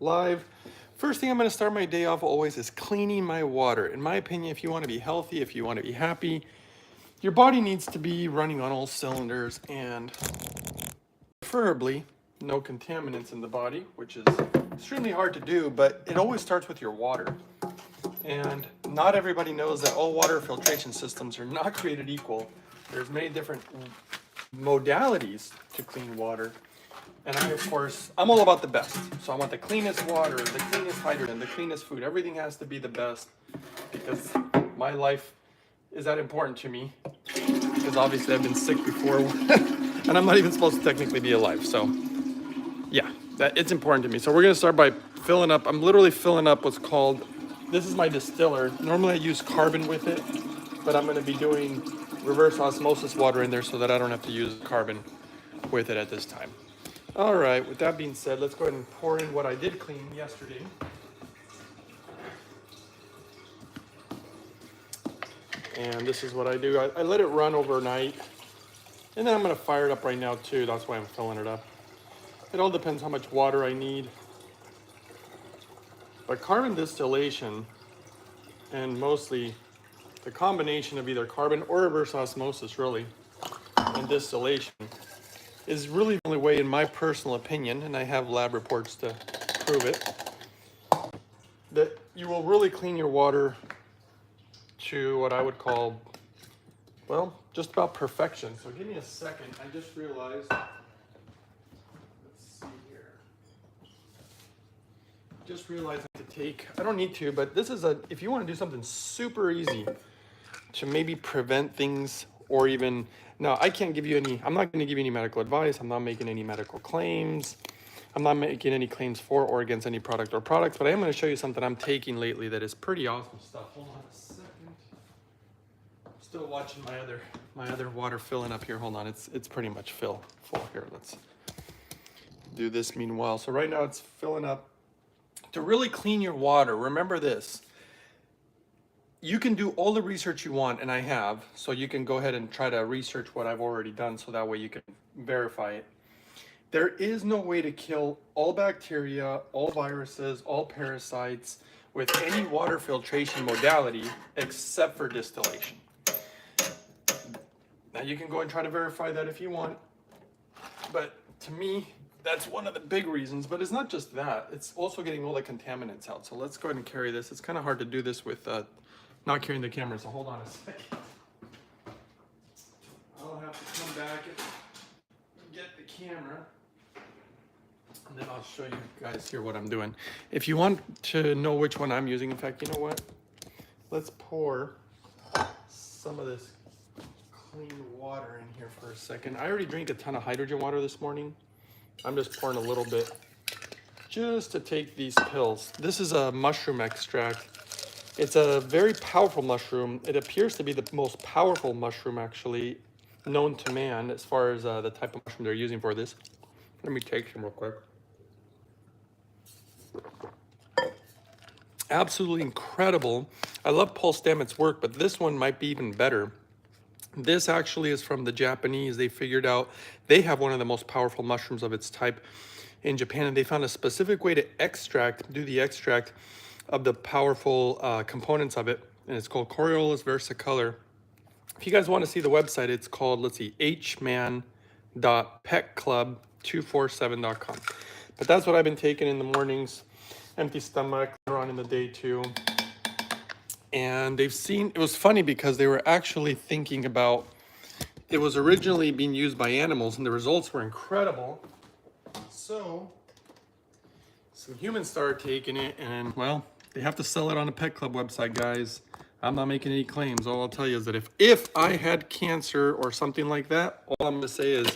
live. First thing I'm going to start my day off always is cleaning my water. In my opinion, if you want to be healthy, if you want to be happy, your body needs to be running on all cylinders, and preferably no contaminants in the body, which is extremely hard to do, but it always starts with your water. And not everybody knows that all water filtration systems are not created equal. There's many different modalities to clean water. And I, of course, I'm all about the best. So I want the cleanest water, the cleanest hydrogen, the cleanest food. Everything has to be the best because my life is that important to me. Because obviously I've been sick before and I'm not even supposed to technically be alive. So yeah, it's important to me. So we're gonna start by filling up. I'm literally filling up what's called, this is my distiller. Normally I use carbon with it, but I'm gonna be doing reverse osmosis water in there so that I don't have to use carbon with it at this time. All right, with that being said, let's go ahead and pour in what I did clean yesterday. And this is what I do. I let it run overnight, and then I'm gonna fire it up right now too. That's why I'm filling it up. It all depends how much water I need. But carbon distillation, and mostly the combination of either carbon or reverse osmosis really, and distillation, is really the only way, in my personal opinion, and I have lab reports to prove it, that you will really clean your water to what I would call, well, just about perfection. So give me a second. I just realized, let's see here. Just realized I have to take, I don't need to, but this is if you want to do something super easy to maybe prevent things, or even, no, I can't give you any, I'm not going to give you any medical advice. I'm not making any medical claims. I'm not making any claims for or against any product or products, but I am going to show you something I'm taking lately that is pretty awesome stuff. Hold on a second. Still watching my other water filling up here. Hold on, it's pretty much full here. Let's do this meanwhile. So right now it's filling up. To really clean your water, remember this. You can do all the research you want, and I have, so you can go ahead and try to research what I've already done so that way you can verify it. There is no way to kill all bacteria, all viruses, all parasites with any water filtration modality except for distillation. Now you can go and try to verify that if you want, but to me, that's one of the big reasons. But it's not just that, it's also getting all the contaminants out. So let's go ahead and carry this. It's kind of hard to do this with not carrying the camera, so hold on a second. I'll have to come back and get the camera, and then I'll show you guys here what I'm doing. If you want to know which one I'm using, in fact, you know what? Let's pour some of this clean water in here for a second. I already drank a ton of hydrogen water this morning. I'm just pouring a little bit just to take these pills. This is a mushroom extract. It's a very powerful mushroom. It appears to be the most powerful mushroom actually known to man as far as the type of mushroom they're using for this. Let me take some real quick. Absolutely incredible. I love Paul Stamets' work, but this one might be even better. This actually is from the Japanese. They figured out they have one of the most powerful mushrooms of its type in Japan, and they found a specific way to do the extract of the powerful components of it, and it's called Coriolis versicolor. If you guys want to see the website, it's called, let's see, hman.petclub247.com. But that's what I've been taking in the mornings, empty stomach, later on in the day too. And they've seen, it was funny because they were actually thinking about, it was originally being used by animals and the results were incredible. So some humans started taking it, and well, they have to sell it on a Pet Club website, guys. I'm not making any claims. All I'll tell you is that if I had cancer or something like that, all I'm gonna say is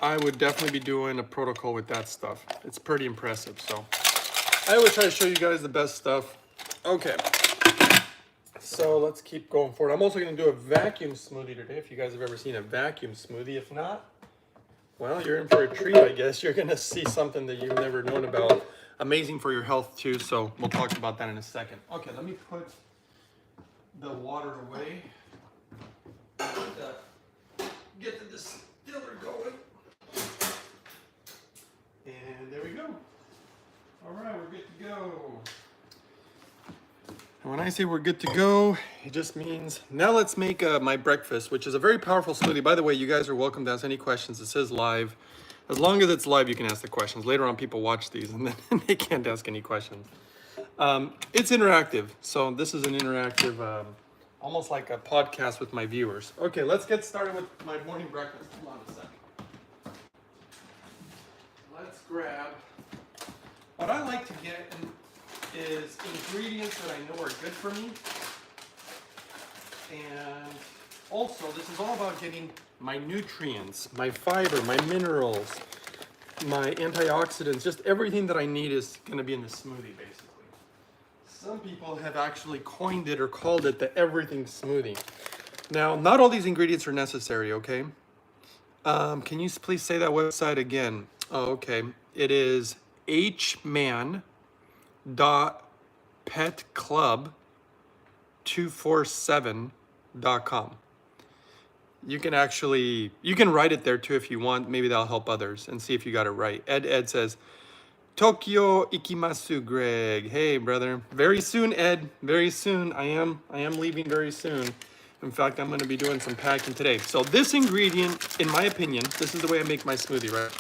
I would definitely be doing a protocol with that stuff. It's pretty impressive. So I always try to show you guys the best stuff. Okay, so let's keep going forward. I'm also gonna do a vacuum smoothie today, if you guys have ever seen a vacuum smoothie. If not, well, you're in for a treat, I guess. You're gonna see something that you've never known about. Amazing for your health too, so we'll talk about that in a second. Okay, let me put the water away. Get the distiller going. And there we go. All right, we're good to go. And when I say we're good to go, it just means now let's make my breakfast, which is a very powerful smoothie. By the way, you guys are welcome to ask any questions. It says live. As long as it's live, you can ask the questions. Later on, people watch these and then they can't ask any questions. It's interactive. So this is an interactive, almost like a podcast with my viewers. Okay, let's get started with my morning breakfast. Hold on a second. Let's grab, what I like to get is ingredients that I know are good for me. And also, this is all about getting my nutrients, my fiber, my minerals, my antioxidants, just everything that I need is going to be in the smoothie, basically. Some people have actually coined it or called it the everything smoothie. Now, not all these ingredients are necessary, okay? Can you please say that website again? Oh, okay. It is hman.petclub247.com. You can write it there too if you want. Maybe that'll help others and see if you got it right. Ed says, Tokyo ikimasu, Greg. Hey, brother. Very soon, Ed. Very soon. I am leaving very soon. In fact, I'm going to be doing some packing today. So this ingredient, in my opinion, this is the way I make my smoothie, right?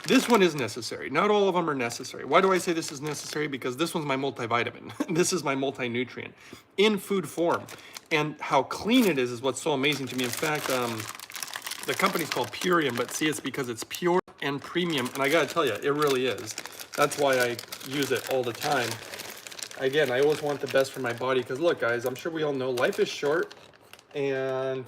This one is necessary. Not all of them are necessary. Why do I say this is necessary? Because this one's my multivitamin. This is my multi-nutrient in food form. And how clean it is what's so amazing to me. In fact, the company's called Purium, but see, it's because it's pure and premium. And I gotta tell you, it really is. That's why I use it all the time. Again, I always want the best for my body because look, guys, I'm sure we all know life is short and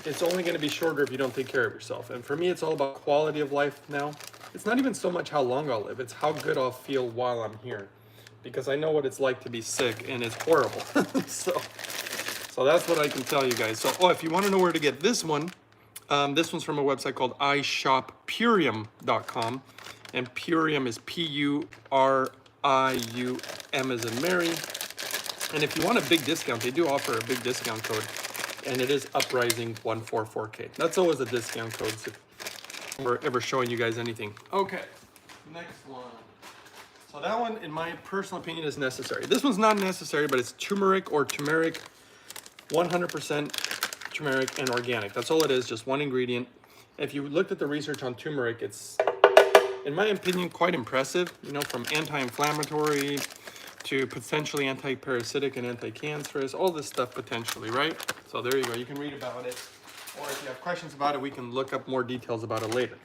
it's only going to be shorter if you don't take care of yourself. And for me, it's all about quality of life now. It's not even so much how long I'll live. It's how good I'll feel while I'm here. Because I know what it's like to be sick, and it's horrible. so that's what I can tell you guys. So, if you want to know where to get this one's from a website called ishoppurium.com. And Purium is Purium as in Mary. And if you want a big discount, they do offer a big discount code. And it is Uprising144K. That's always a discount code if we're ever showing you guys anything. Okay, next one. So that one, in my personal opinion, is necessary. This one's not necessary, but it's turmeric or turmeric, 100% turmeric and organic. That's all it is, just one ingredient. If you looked at the research on turmeric, it's, in my opinion, quite impressive. You know, from anti-inflammatory to potentially anti-parasitic and anti-cancerous, all this stuff potentially, right? So there you go, you can read about it. Or if you have questions about it, we can look up more details about it later.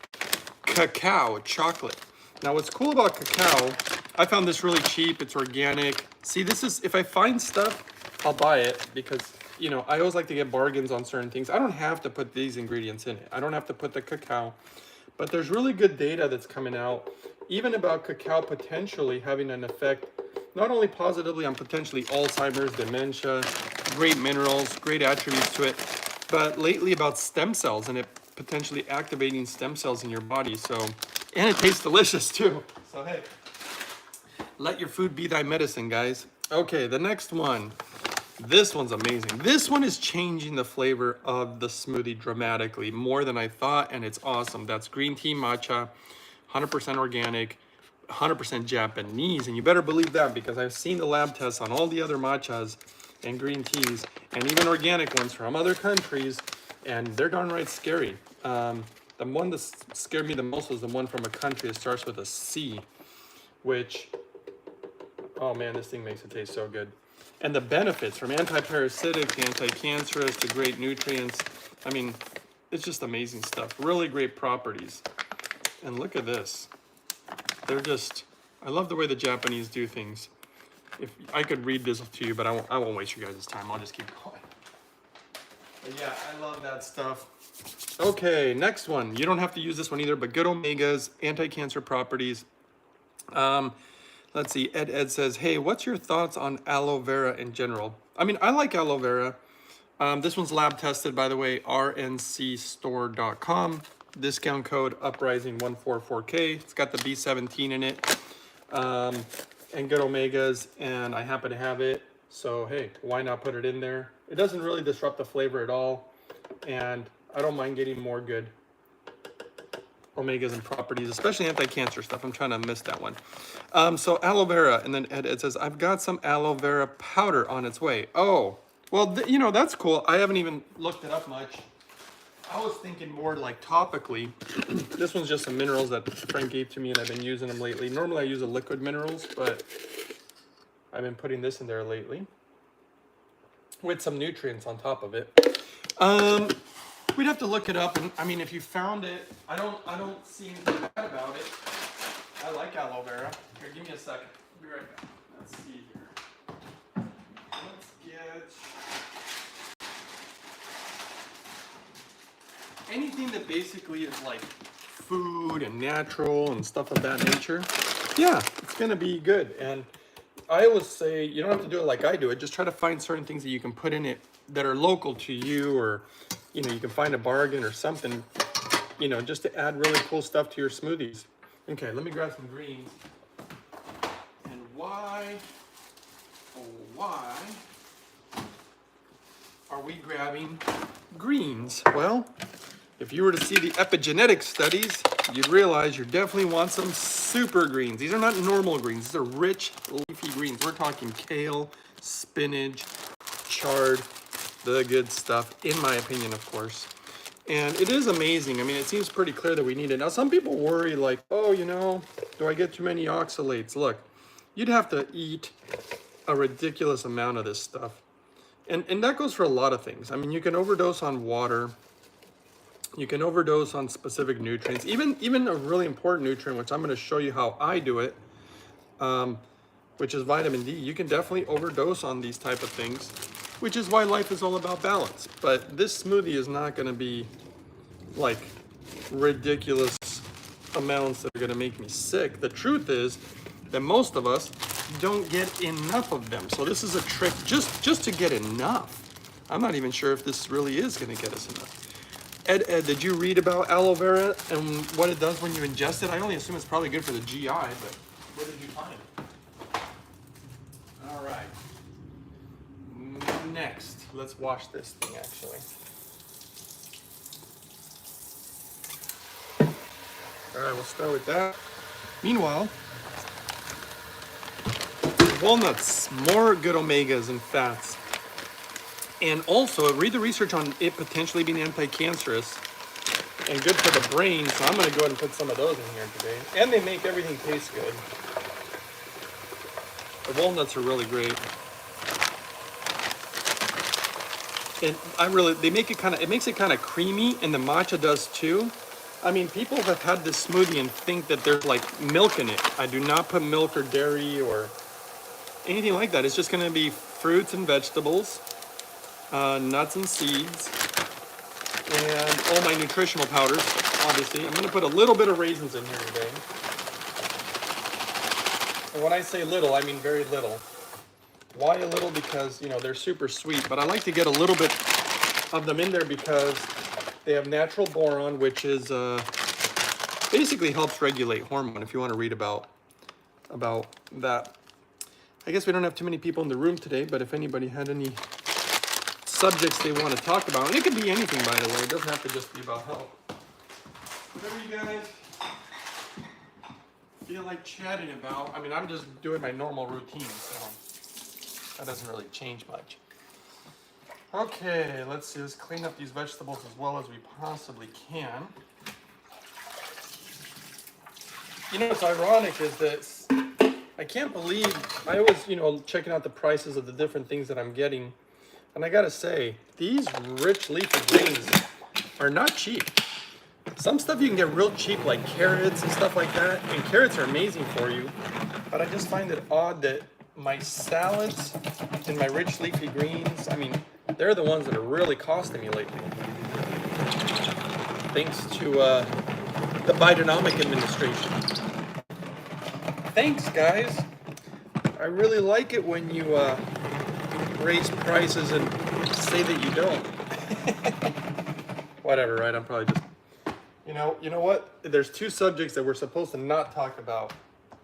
Cacao, chocolate. Now what's cool about cacao, I found this really cheap, it's organic. See, this is, if I find stuff, I'll buy it because, you know, I always like to get bargains on certain things. I don't have to put these ingredients in it. I don't have to put the cacao, but there's really good data that's coming out, even about cacao potentially having an effect not only positively on potentially Alzheimer's, dementia, great minerals, great attributes to it, but lately about stem cells and it potentially activating stem cells in your body. So, and it tastes delicious too. So hey, let your food be thy medicine, guys. Okay, the next one. This one's amazing. This one is changing the flavor of the smoothie dramatically, more than I thought, and it's awesome. That's green tea matcha, 100% organic, 100% Japanese, and you better believe that because I've seen the lab tests on all the other matchas and green teas and even organic ones from other countries, and they're darn right scary. The one that scared me the most was the one from a country that starts with a C, which, oh man, this thing makes it taste so good. And the benefits from anti-parasitic to anti-cancerous to great nutrients, I mean, it's just amazing stuff. Really great properties. And look at this. They're just, I love the way the Japanese do things. If I could read this to you, but I won't waste you guys' time. I'll just keep going. But yeah, I love that stuff. Okay, next one. You don't have to use this one either, but good omegas, anti-cancer properties. Let's see, Ed says, hey, what's your thoughts on aloe vera in general? I mean, I like aloe vera. This one's lab tested, by the way, rncstore.com. Discount code Uprising144K. It's got the B17 in it. And good omegas, and I happen to have it. So, hey, why not put it in there? It doesn't really disrupt the flavor at all. And I don't mind getting more good omegas and properties, especially anti-cancer stuff. I'm trying to miss that one. So aloe vera, and then it says, I've got some aloe vera powder on its way. Oh, well, you know, that's cool. I haven't even looked it up much. I was thinking more like topically. This one's just some minerals that Frank gave to me, and I've been using them lately. Normally I use a liquid minerals, but I've been putting this in there lately with some nutrients on top of it. We'd have to look it up, and I mean, if you found it, I don't see anything bad about it. I like aloe vera. Here, give me a second. I'll be right back. Let's see here. Let's get anything that basically is like food and natural and stuff of that nature. Yeah, it's gonna be good. And I always say you don't have to do it like I do it. Just try to find certain things that you can put in it that are local to you, or you know, you can find a bargain or something, you know, just to add really cool stuff to your smoothies. Okay, let me grab some greens. And why are we grabbing greens? Well, if you were to see the epigenetic studies, you'd realize you definitely want some super greens. These are not normal greens. These are rich, leafy greens. We're talking kale, spinach, chard, the good stuff, in my opinion, of course. And it is amazing. I mean, it seems pretty clear that we need it. Now, some people worry like, oh, you know, do I get too many oxalates? Look, you'd have to eat a ridiculous amount of this stuff. And that goes for a lot of things. I mean, you can overdose on water. You can overdose on specific nutrients. Even a really important nutrient, which I'm going to show you how I do it, which is vitamin D. You can definitely overdose on these type of things, which is why life is all about balance. But this smoothie is not going to be like ridiculous amounts that are going to make me sick. The truth is that most of us don't get enough of them. So this is a trick just to get enough. I'm not even sure if this really is going to get us enough. Ed, did you read about aloe vera and what it does when you ingest it? I only assume it's probably good for the GI, but what did you find? All right. Next, let's wash this thing actually. All right, we'll start with that. Meanwhile, walnuts, more good omegas and fats. And also, read the research on it potentially being anti-cancerous and good for the brain. So I'm going to go ahead and put some of those in here today. And they make everything taste good. The walnuts are really great. And it makes it kind of creamy, and the matcha does too. I mean, people have had this smoothie and think that there's like milk in it. I do not put milk or dairy or anything like that. It's just going to be fruits and vegetables, nuts and seeds, and all my nutritional powders, obviously. I'm going to put a little bit of raisins in here today. And when I say little, I mean very little. Why a little? Because, you know, they're super sweet, but I like to get a little bit of them in there because they have natural boron, which is basically helps regulate hormone, if you want to read about that. I guess we don't have too many people in the room today, but if anybody had any subjects they want to talk about, and it could be anything, by the way, it doesn't have to just be about health. Whatever you guys feel like chatting about. I mean, I'm just doing my normal routine, so that doesn't really change much. Okay, let's see. Let's clean up these vegetables as well as we possibly can. You know, what's ironic is that I can't believe, I always, you know, checking out the prices of the different things that I'm getting. And I gotta say, these rich leafy greens are not cheap. Some stuff you can get real cheap, like carrots and stuff like that. And carrots are amazing for you. But I just find it odd that my salads and my rich leafy greens, I mean, they're the ones that are really costing me lately. Thanks to the Bidenomic administration. Thanks, guys. I really like it when you raise prices and say that you don't. Whatever, right? I'm probably just, you know what? There's two subjects that we're supposed to not talk about,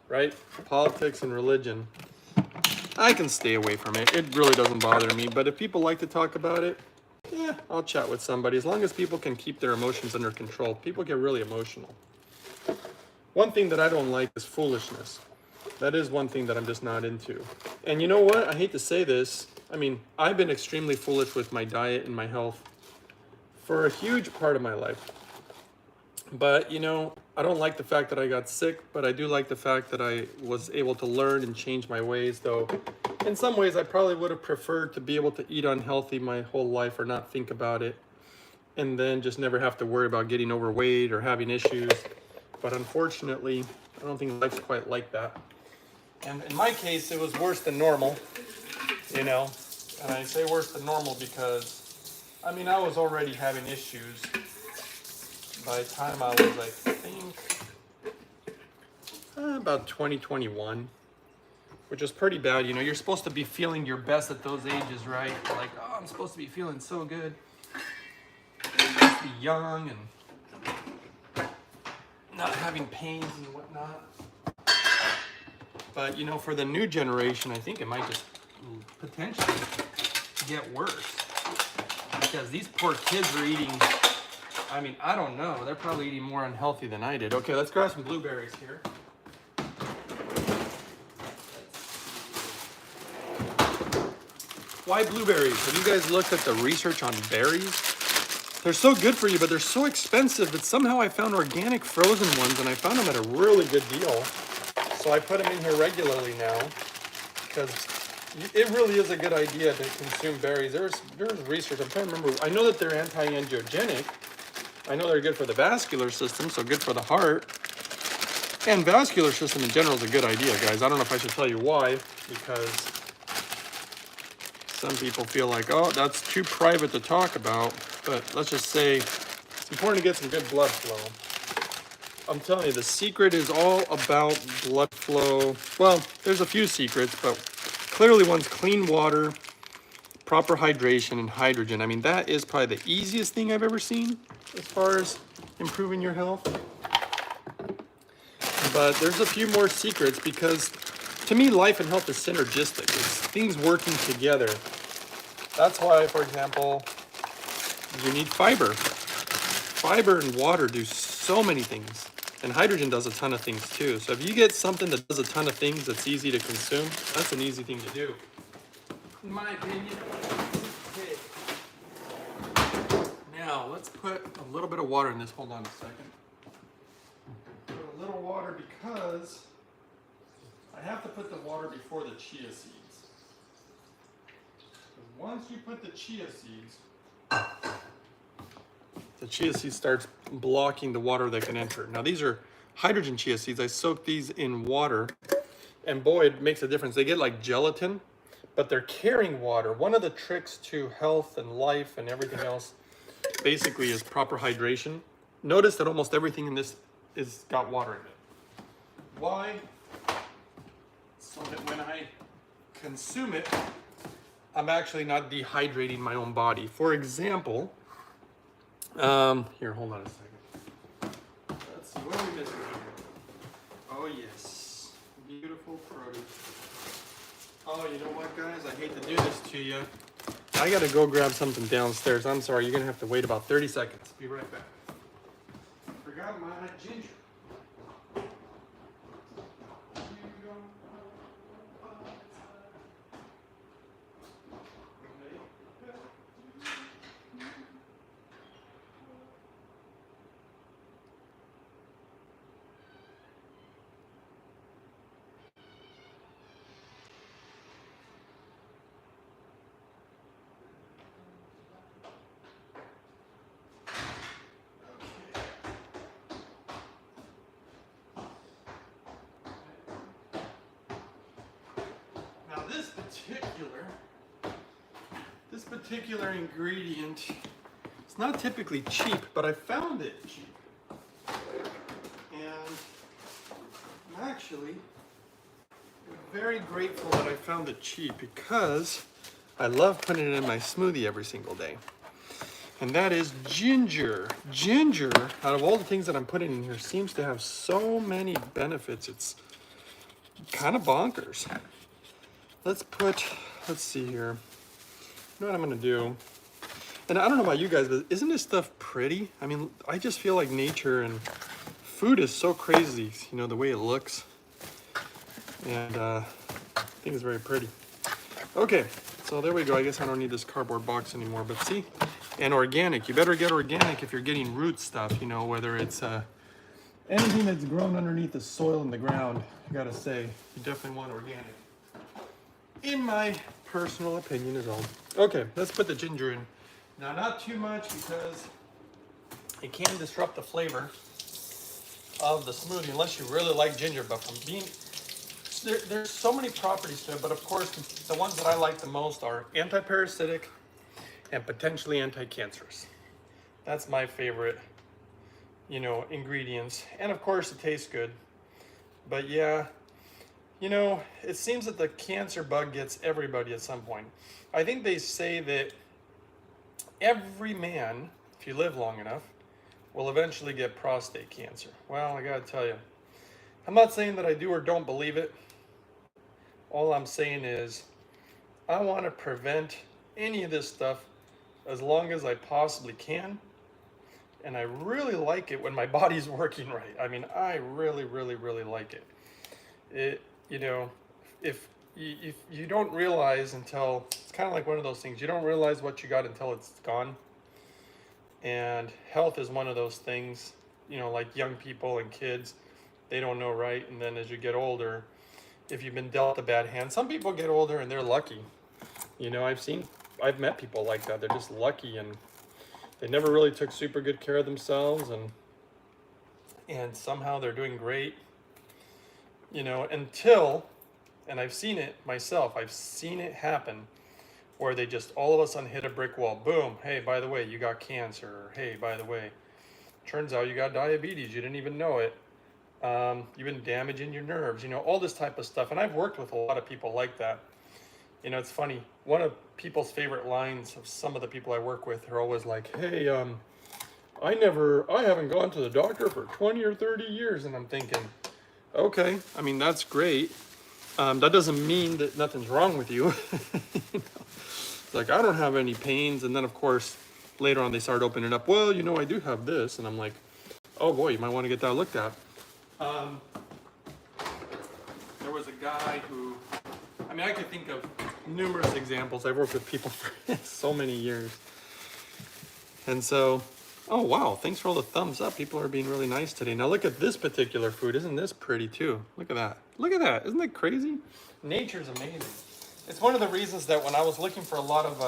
right? Politics and religion. I can stay away from it. It really doesn't bother me. But if people like to talk about it, yeah, I'll chat with somebody. As long as people can keep their emotions under control. People get really emotional. One thing that I don't like is foolishness. That is one thing that I'm just not into. And you know what? I hate to say this. I mean, I've been extremely foolish with my diet and my health for a huge part of my life. But, you know, I don't like the fact that I got sick, but I do like the fact that I was able to learn and change my ways, though in some ways I probably would have preferred to be able to eat unhealthy my whole life or not think about it, and then just never have to worry about getting overweight or having issues. But unfortunately, I don't think life's quite like that. And in my case, it was worse than normal, you know. And I say worse than normal because, I mean, I was already having issues by the time I was, I think, about 2021, which is pretty bad. You know, you're supposed to be feeling your best at those ages, right? Like, oh, I'm supposed to be feeling so good. I'm supposed to be young and not having pains and whatnot. But, you know, for the new generation, I think it might just potentially get worse. Because these poor kids are eating, I mean, I don't know. They're probably eating more unhealthy than I did. Okay, let's grab some blueberries here. Why blueberries? Have you guys looked at the research on berries? They're so good for you, but they're so expensive that somehow I found organic frozen ones, and I found them at a really good deal. So I put them in here regularly now because it really is a good idea to consume berries. There's research. I'm trying to remember. I know that they're anti-angiogenic. I know they're good for the vascular system, so good for the heart. And vascular system in general is a good idea, guys. I don't know if I should tell you why, because some people feel like, oh, that's too private to talk about. But let's just say it's important to get some good blood flow. I'm telling you, the secret is all about blood flow. Well, there's a few secrets, but clearly one's clean water, proper hydration, and hydrogen. I mean, that is probably the easiest thing I've ever seen as far as improving your health. But there's a few more secrets because to me, life and health is synergistic. It's things working together. That's why, for example, you need fiber. Fiber and water do so many things. And hydrogen does a ton of things too. So if you get something that does a ton of things that's easy to consume, that's an easy thing to do, in my opinion. Okay. Now let's put a little bit of water in this. Hold on a second. Put a little water because I have to put the water before the chia seeds. Once you put the chia seeds starts blocking the water that can enter. Now these are hydrogen chia seeds. I soak these in water and boy, it makes a difference. They get like gelatin, but they're carrying water. One of the tricks to health and life and everything else basically is proper hydration. Notice that almost everything in this is got water in it. Why? So that when I consume it, I'm actually not dehydrating my own body. For example, here, hold on a second. Let's see, what are we missing here? Oh yes, beautiful produce. Oh, you know what, guys? I hate to do this to you. I gotta go grab something downstairs. I'm sorry, you're gonna have to wait about 30 seconds. Be right back. Forgot my ginger. This particular ingredient, it's not typically cheap, but I found it cheap. And I'm actually very grateful that I found it cheap because I love putting it in my smoothie every single day. And that is ginger. Ginger, out of all the things that I'm putting in here, seems to have so many benefits. It's kind of bonkers. Let's see here. You know what I'm gonna do? And I don't know about you guys, but isn't this stuff pretty? I mean, I just feel like nature and food is so crazy, you know, the way it looks. And I think it's very pretty. Okay, so there we go. I guess I don't need this cardboard box anymore, but see? And organic. You better get organic if you're getting root stuff, you know, whether it's anything that's grown underneath the soil in the ground. I gotta say, you definitely want organic. In my personal opinion is all. Okay, let's put the ginger in. Now, not too much because it can disrupt the flavor of the smoothie unless you really like ginger. But from being, there's so many properties to it, but of course, the ones that I like the most are anti-parasitic and potentially anti-cancerous. That's my favorite, you know, ingredients. And of course, it tastes good. But yeah, you know, it seems that the cancer bug gets everybody at some point. I think they say that every man, if you live long enough, will eventually get prostate cancer. Well, I gotta tell you, I'm not saying that I do or don't believe it. All I'm saying is I want to prevent any of this stuff as long as I possibly can. And I really like it when my body's working right. I mean, I really, really, really like it. You know, if you don't realize until, it's kind of like one of those things, you don't realize what you got until it's gone. And health is one of those things, you know, like young people and kids, they don't know right. And then as you get older, if you've been dealt a bad hand, some people get older and they're lucky. You know, I've met people like that. They're just lucky and they never really took super good care of themselves, and somehow they're doing great. You know, until, and I've seen it myself, I've seen it happen where they just all of a sudden hit a brick wall. Boom, hey, by the way, you got cancer. Or, hey, by the way, turns out you got diabetes. You didn't even know it. You've been damaging your nerves, you know, all this type of stuff. And I've worked with a lot of people like that. You know, it's funny. One of people's favorite lines of some of the people I work with are always like, hey, I haven't gone to the doctor for 20 or 30 years. And I'm thinking, okay, I mean, that's great. That doesn't mean that nothing's wrong with you. You know? It's like, I don't have any pains. And then, of course, later on, they start opening it up. Well, you know, I do have this. And I'm like, oh, boy, you might want to get that looked at. There was a guy who, I mean, I could think of numerous examples. I've worked with people for so many years. And so, oh, wow, thanks for all the thumbs up. People are being really nice today. Now look at this particular food. Isn't this pretty too? Look at that. Look at that. Isn't that crazy? Nature's amazing. It's one of the reasons that when I was looking for a lot of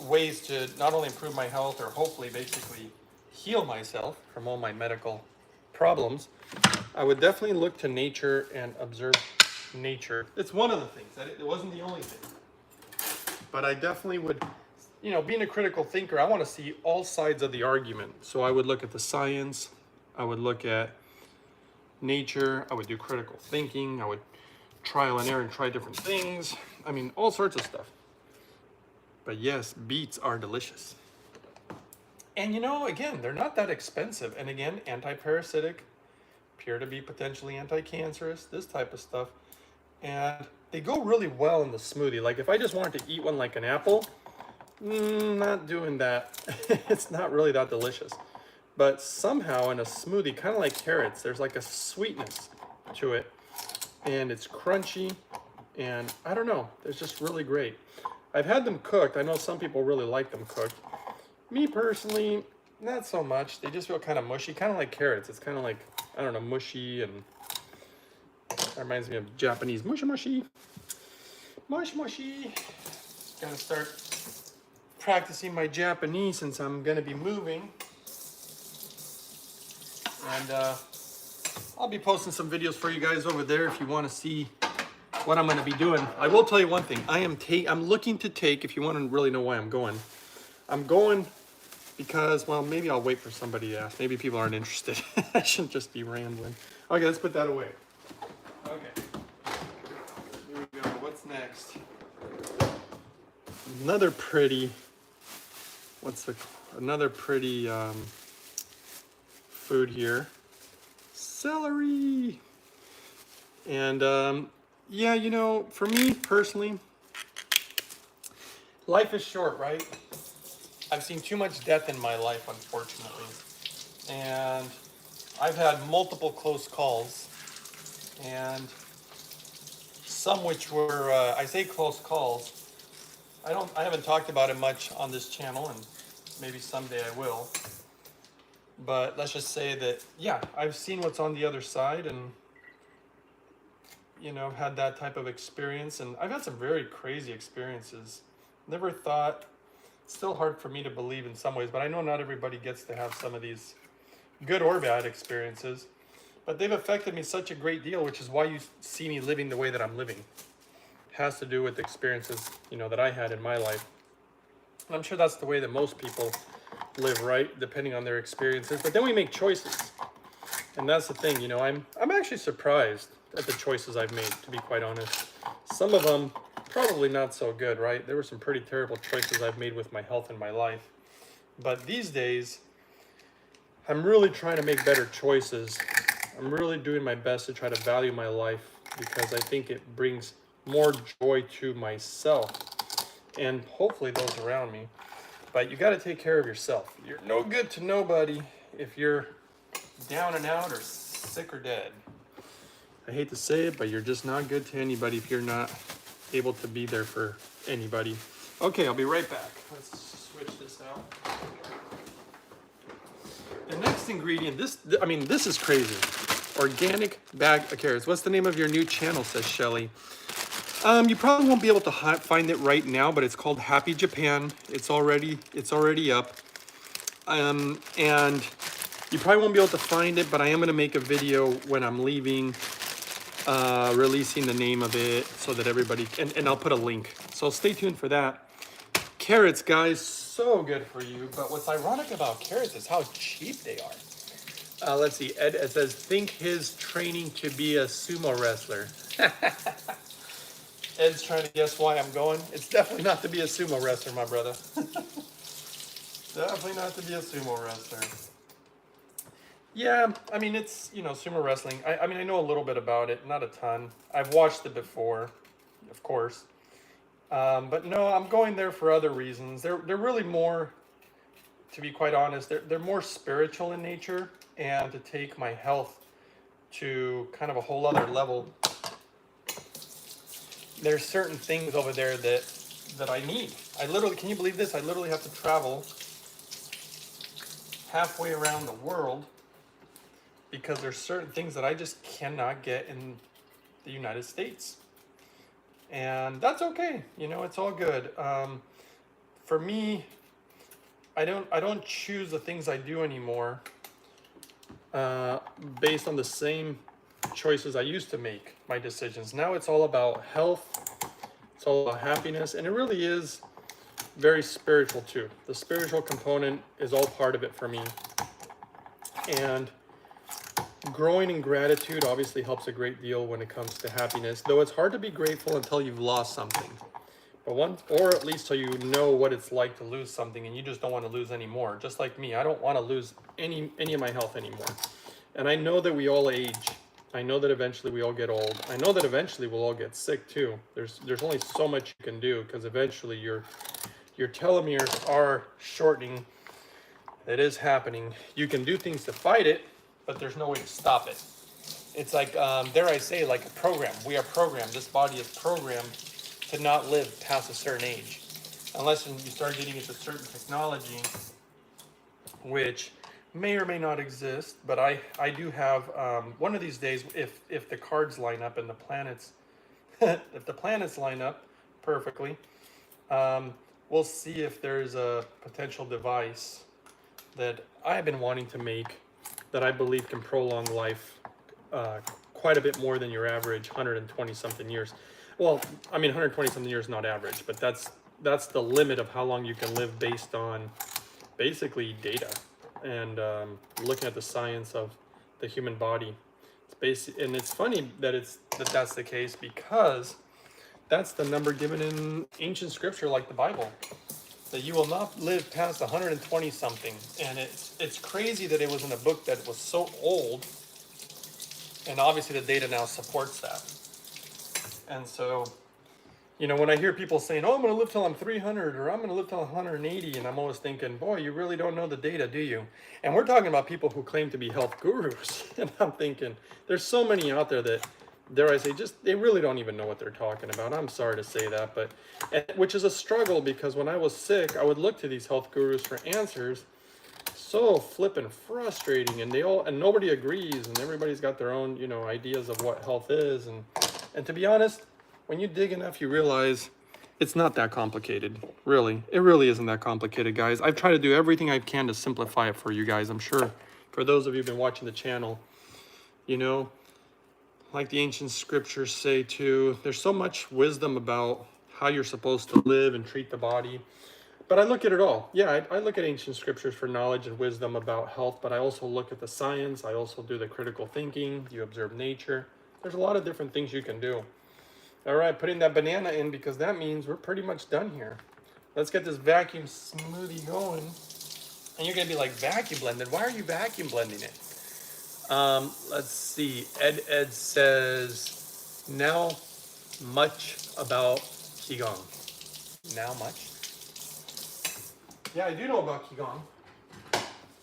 ways to not only improve my health or hopefully basically heal myself from all my medical problems, I would definitely look to nature and observe nature. It's one of the things. It wasn't the only thing. But I definitely would, you know, being a critical thinker, I want to see all sides of the argument. So I would look at the science, I would look at nature, I would do critical thinking, I would trial and error and try different things. I mean, all sorts of stuff. But yes, beets are delicious. And you know, again, they're not that expensive. And again, anti-parasitic, appear to be potentially anti-cancerous, this type of stuff. And they go really well in the smoothie. Like if I just wanted to eat one like an apple, not doing that. It's not really that delicious. But somehow in a smoothie, kind of like carrots, there's like a sweetness to it. And it's crunchy. And I don't know, it's just really great. I've had them cooked. I know some people really like them cooked. Me personally, not so much. They just feel kind of mushy, kind of like carrots. It's kind of like, I don't know, mushy, and that reminds me of Japanese mushy mushy. Mush mushy. Gotta start practicing my Japanese since I'm gonna be moving. And I'll be posting some videos for you guys over there if you want to see what I'm gonna be doing. I will tell you one thing. I'm looking to take, if you want to really know why I'm going because, well, maybe I'll wait for somebody to ask. Maybe people aren't interested. I shouldn't just be rambling. Okay, let's put that away. Okay. Here we go. What's next? Another pretty, another pretty food here. Celery. And yeah, you know, for me personally, life is short, right? I've seen too much death in my life, unfortunately. And I've had multiple close calls, and some which were, I say close calls. I haven't talked about it much on this channel, and maybe someday I will. But let's just say that, yeah, I've seen what's on the other side, and had that type of experience, and I've had some very crazy experiences. Never thought, still hard for me to believe in some ways, but I know not everybody gets to have some of these good or bad experiences, but they've affected me such a great deal, which is why you see me living the way that I'm living. It has to do with the experiences, that I had in my life. And I'm sure that's the way that most people live, right? Depending on their experiences, but then we make choices. And that's the thing, I'm actually surprised at the choices I've made, to be quite honest. Some of them probably not so good, right? There were some pretty terrible choices I've made with my health and my life. But these days, I'm really trying to make better choices. I'm really doing my best to try to value my life, because I think it brings more joy to myself and hopefully those around me. But you got to take care of yourself. You're no good to nobody if you're down and out or sick or dead. I hate to say it, but you're just not good to anybody if you're not able to be there for anybody. Okay, I'll be right back. Let's switch this out. The next ingredient, this is crazy. Organic bag of carrots. What's the name of your new channel, says Shelly. You probably won't be able to find it right now, but it's called Happy Japan. It's already up. And you probably won't be able to find it, but I am going to make a video when I'm leaving, releasing the name of it so that everybody, and I'll put a link. So stay tuned for that. Carrots, guys, so good for you. But what's ironic about carrots is how cheap they are. Let's see. Ed says, think his training to be a sumo wrestler. Ed's trying to guess why I'm going. It's definitely not to be a sumo wrestler, my brother. Definitely not to be a sumo wrestler. Yeah, I mean, it's, sumo wrestling. I mean, I know a little bit about it, not a ton. I've watched it before, of course. But no, I'm going there for other reasons. They're really more, to be quite honest, they're more spiritual in nature, and to take my health to kind of a whole other level. There's certain things over there that I need. Can you believe this? I literally have to travel halfway around the world because there's certain things that I just cannot get in the United States. And that's okay. It's all good. For me, I don't choose the things I do anymore based on the same choices I used to make my decisions. Now it's all about health, it's all about happiness, and it really is very spiritual too. The spiritual component is all part of it for me. And growing in gratitude obviously helps a great deal when it comes to happiness, though it's hard to be grateful until you've lost something. But or at least till you know what it's like to lose something and you just don't want to lose anymore. Just like me, I don't want to lose any of my health anymore. And I know that we all age. I know that eventually we all get old. I know that eventually we'll all get sick too. There's only so much you can do, because eventually your telomeres are shortening. It is happening. You can do things to fight it, but there's no way to stop it. It's like, dare I say, like a program. We are programmed. This body is programmed to not live past a certain age, unless you start getting into certain technology, which may or may not exist. But I do have, one of these days, if the cards line up and the planets, if the planets line up perfectly, we'll see if there's a potential device that I've been wanting to make that I believe can prolong life quite a bit more than your average 120 something years. Well, I mean, 120 something years is not average, but that's the limit of how long you can live based on basically data and looking at the science of the human body. And it's funny that that's the case, because that's the number given in ancient scripture, like the Bible, that you will not live past 120 something. And it's crazy that it was in a book that was so old, and obviously the data now supports that. And so You know, when I hear people saying, oh, I'm going to live till I'm 300 or I'm going to live till 180, and I'm always thinking, boy, you really don't know the data, do you? And we're talking about people who claim to be health gurus. And I'm thinking, there's so many out there that, dare I say, just they really don't even know what they're talking about. I'm sorry to say that, but which is a struggle, because when I was sick, I would look to these health gurus for answers. So flippin' frustrating, and nobody agrees, and everybody's got their own, you know, ideas of what health is, and to be honest, when you dig enough, you realize it's not that complicated. Really, it really isn't that complicated, guys. I've tried to do everything I can to simplify it for you guys. I'm sure for those of you who've been watching the channel, you know, like the ancient scriptures say too, there's so much wisdom about how you're supposed to live and treat the body. But I look at it all. Yeah, I look at ancient scriptures for knowledge and wisdom about health, but I also look at the science. I also do the critical thinking. You observe nature. There's a lot of different things you can do. All right, putting that banana in, because that means we're pretty much done here. Let's get this vacuum smoothie going. And you're gonna be like, vacuum blended? Why are you vacuum blending it? Let's see, Ed says, now much about Qigong. Now much? Yeah, I do know about Qigong,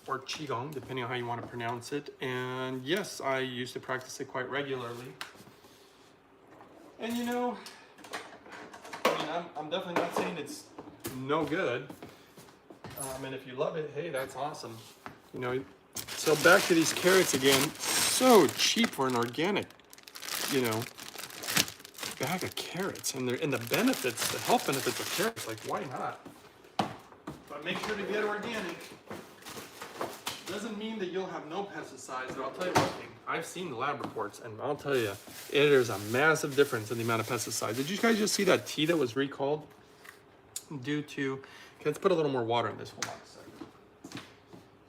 or Qigong, depending on how you want to pronounce it. And yes, I used to practice it quite regularly. And you know, I mean, I'm definitely not saying it's no good. And if you love it, hey, that's awesome. You know, so back to these carrots again. So cheap for an organic, you know, bag of carrots. And the benefits, the health benefits of carrots, like why not? But make sure to get organic. Doesn't mean that you'll have no pesticides, but I'll tell you one thing. I've seen the lab reports, and I'll tell you, there's a massive difference in the amount of pesticides. Did you guys just see that tea that was recalled due to, okay, let's put a little more water in this. Hold on a second.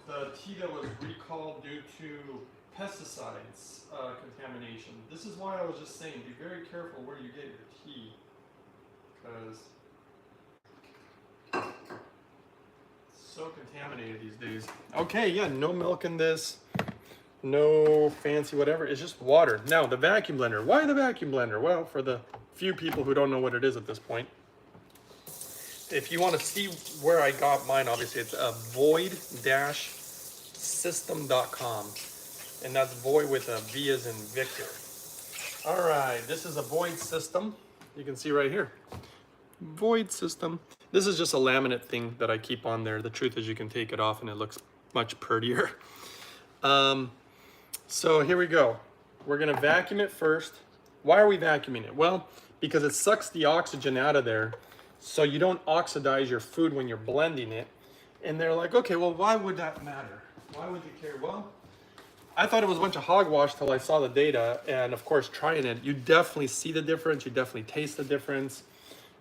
The tea that was recalled due to pesticides contamination. This is why I was just saying, be very careful where you get your tea, because so contaminated these days. Okay, yeah, no milk in this, no fancy whatever, it's just water. Now, the vacuum blender. Why the vacuum blender? Well, for the few people who don't know what it is at this point, if you want to see where I got mine, obviously it's void-system.com, and that's void with a V as in Victor. All right, this is a void system. You can see right here, void system. This is just a laminate thing that I keep on there. The truth is you can take it off and it looks much prettier. So here we go. We're gonna vacuum it first. Why are we vacuuming it? Well, because it sucks the oxygen out of there so you don't oxidize your food when you're blending it. And they're like, okay, well, why would that matter? Why would you care? Well, I thought it was a bunch of hogwash till I saw the data. And of course, trying it, you definitely see the difference. You definitely taste the difference.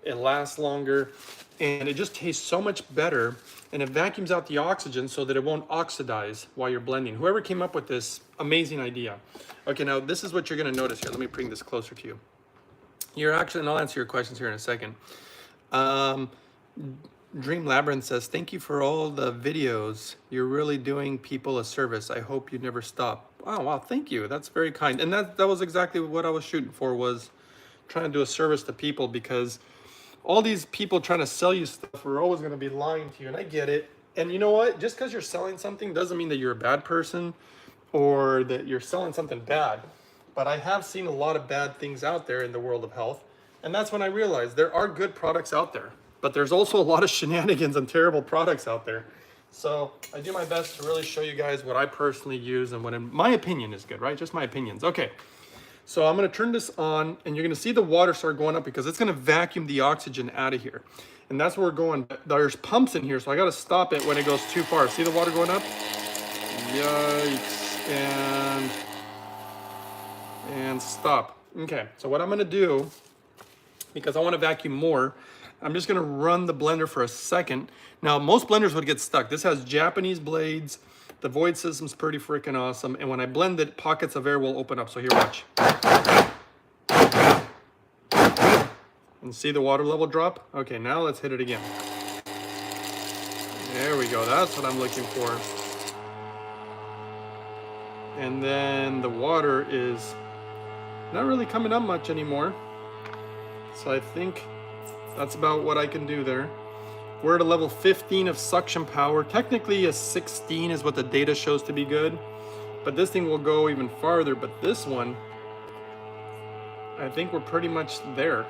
It lasts longer, and it just tastes so much better, and it vacuums out the oxygen so that it won't oxidize while you're blending. Whoever came up with this amazing idea. Okay, now this is what you're gonna notice here. Let me bring this closer to you. You're actually, and I'll answer your questions here in a second. Dream Labyrinth says, thank you for all the videos. You're really doing people a service. I hope you never stop. Oh, wow, thank you. That's very kind. And that was exactly what I was shooting for, was trying to do a service to people, because all these people trying to sell you stuff are always going to be lying to you, and I get it. And you know what? Just because you're selling something doesn't mean that you're a bad person or that you're selling something bad. But I have seen a lot of bad things out there in the world of health, and that's when I realized there are good products out there, but there's also a lot of shenanigans and terrible products out there. So I do my best to really show you guys what I personally use and what in my opinion is good, right? Just my opinions. Okay. So I'm going to turn this on, and you're going to see the water start going up because it's going to vacuum the oxygen out of here. And that's where we're going. There's pumps in here, so I got to stop it when it goes too far. See the water going up? Yikes. And stop. Okay, so what I'm going to do, because I want to vacuum more, I'm just going to run the blender for a second. Now, most blenders would get stuck. This has Japanese blades. The void system's pretty freaking awesome. And when I blend it, pockets of air will open up. So here, watch. And see the water level drop? Okay, now let's hit it again. There we go. That's what I'm looking for. And then the water is not really coming up much anymore. So I think that's about what I can do there. We're at a level 15 of suction power. Technically a 16 is what the data shows to be good, but this thing will go even farther. But this one, I think we're pretty much there.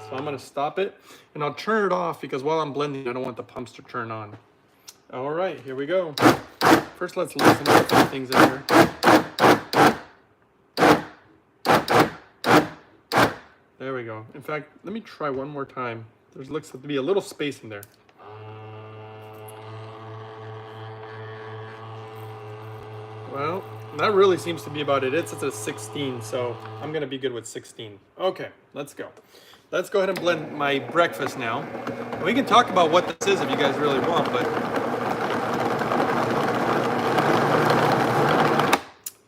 So I'm gonna stop it and I'll turn it off because while I'm blending, I don't want the pumps to turn on. All right, here we go. First, let's loosen up a few things in here. There we go. In fact, let me try one more time. There looks to be a little space in there. Well, that really seems to be about it. It's at a 16, so I'm gonna be good with 16. Okay, let's go. Let's go ahead and blend my breakfast now. We can talk about what this is if you guys really want, but...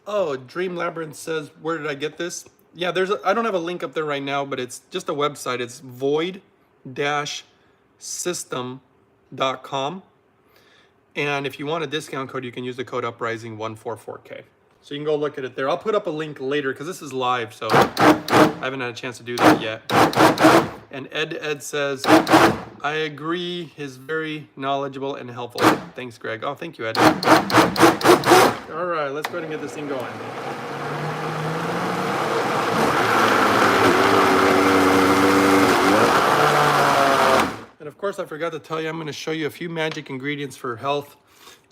Oh, Dream Labyrinth says, where did I get this? Yeah, I don't have a link up there right now, but it's just a website. It's void-system.com. And if you want a discount code, you can use the code uprising144K. So you can go look at it there. I'll put up a link later because this is live, so I haven't had a chance to do that yet. And Ed says, I agree, he's very knowledgeable and helpful. Thanks, Greg. Oh, thank you, Ed. All right, let's go ahead and get this thing going. And of course, I forgot to tell you, I'm going to show you a few magic ingredients for health.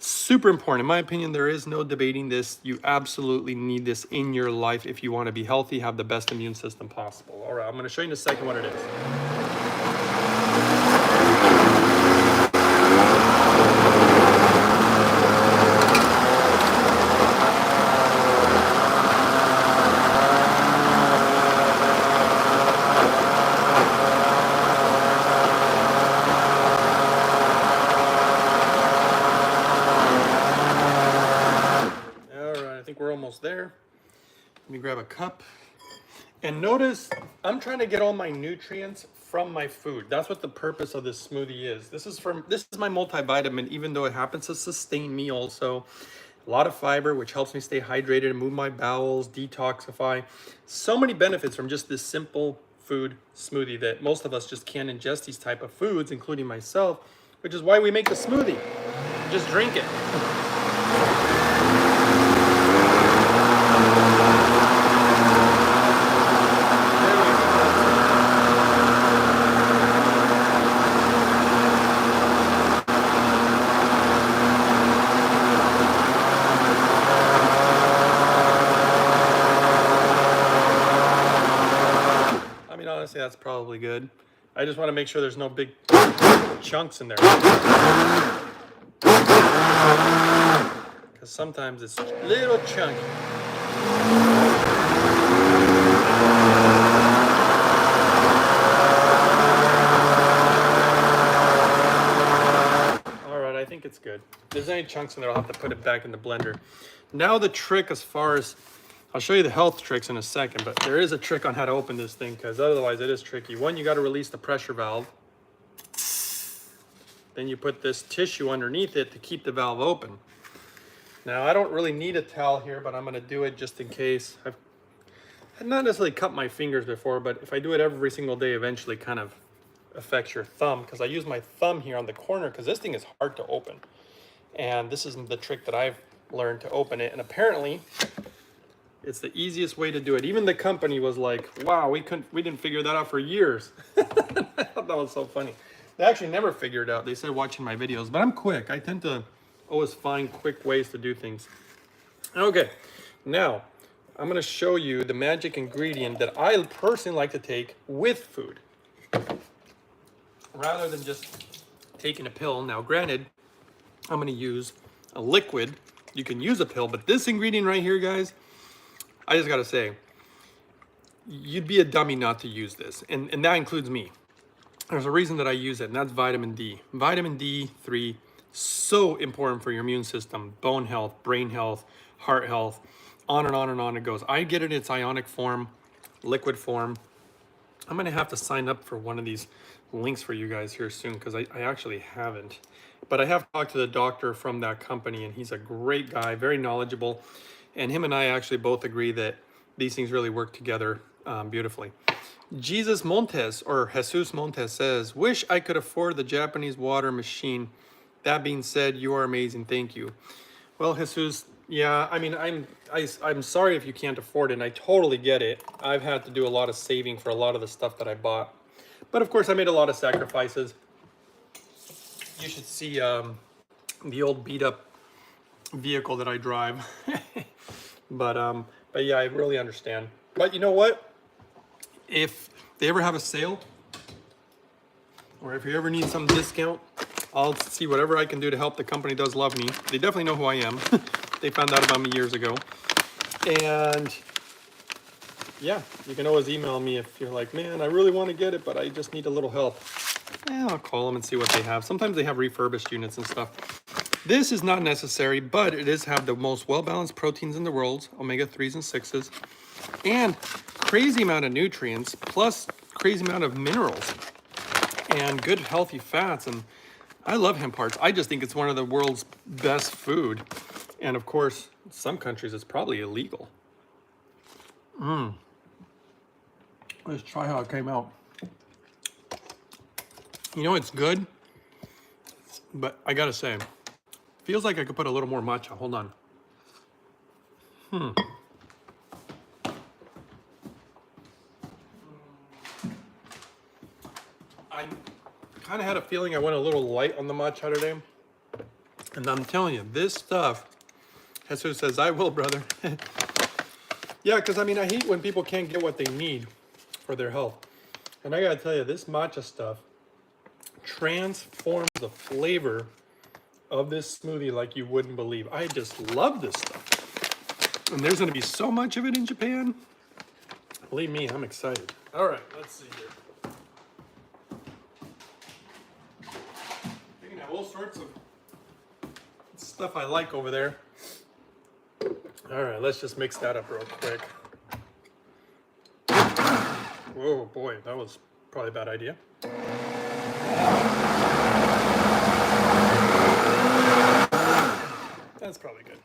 Super important. In my opinion, there is no debating this. You absolutely need this in your life if you want to be healthy, have the best immune system possible. All right, I'm going to show you in a second what it is. There. Let me grab a cup. And notice I'm trying to get all my nutrients from my food. That's what the purpose of this smoothie is. This is my multivitamin, even though it happens to sustain me also. A lot of fiber, which helps me stay hydrated and move my bowels, detoxify. So many benefits from just this simple food smoothie that most of us just can't ingest these type of foods, including myself, which is why we make the smoothie. Just drink it. Honestly, that's probably good. I just want to make sure there's no big chunks in there. Because sometimes it's a little chunky. All right, I think it's good. If there's any chunks in there, I'll have to put it back in the blender. Now the trick as far as... I'll show you the health tricks in a second, but there is a trick on how to open this thing because otherwise it is tricky. One, you got to release the pressure valve. Then you put this tissue underneath it to keep the valve open. Now, I don't really need a towel here, but I'm going to do it just in case. I've not necessarily cut my fingers before, but if I do it every single day, eventually kind of affects your thumb because I use my thumb here on the corner because this thing is hard to open. And this is the trick that I've learned to open it. And apparently... it's the easiest way to do it. Even the company was like, wow, we didn't figure that out for years. I thought that was so funny. They actually never figured it out. They said watching my videos, but I'm quick. I tend to always find quick ways to do things. Okay, now I'm gonna show you the magic ingredient that I personally like to take with food. Rather than just taking a pill. Now granted, I'm gonna use a liquid. You can use a pill, but this ingredient right here, guys, I just gotta say, you'd be a dummy not to use this, and that includes me. There's a reason that I use it, and that's vitamin D. Vitamin D3, so important for your immune system, bone health, brain health, heart health, on and on and on it goes. I get it in its ionic form, liquid form. I'm gonna have to sign up for one of these links for you guys here soon, because I actually haven't. But I have talked to the doctor from that company, and he's a great guy, very knowledgeable. And him and I actually both agree that these things really work together beautifully. Jesus Montes, or Jesus Montes, says, wish I could afford the Japanese water machine. That being said, you are amazing. Thank you. Well, Jesus, yeah, I mean, I'm sorry if you can't afford it, and I totally get it. I've had to do a lot of saving for a lot of the stuff that I bought. But of course, I made a lot of sacrifices. You should see the old beat up vehicle that I drive. But yeah, I really understand. But you know what? If they ever have a sale, or if you ever need some discount, I'll see whatever I can do to help. The company does love me. They definitely know who I am. They found out about me years ago. And yeah, you can always email me if you're like, man, I really want to get it, but I just need a little help. Yeah, I'll call them and see what they have. Sometimes they have refurbished units and stuff. This is not necessary, but it does have the most well-balanced proteins in the world, omega-3s and 6s, and crazy amount of nutrients, plus crazy amount of minerals, and good healthy fats. And I love hemp hearts. I just think it's one of the world's best food. And of course, in some countries it's probably illegal. Let's try how it came out. You know, it's good, but I gotta say, feels like I could put a little more matcha. Hold on. I kind of had a feeling I went a little light on the matcha today. And I'm telling you, this stuff, Jesus says, I will, brother. Yeah, because I mean, I hate when people can't get what they need for their health. And I gotta tell you, this matcha stuff transforms the flavor of this smoothie like you wouldn't believe. I just love this stuff. And there's gonna be so much of it in Japan. Believe me, I'm excited. All right, let's see here. You can have all sorts of stuff I like over there. All right, let's just mix that up real quick. Whoa, boy, that was probably a bad idea. That's probably good.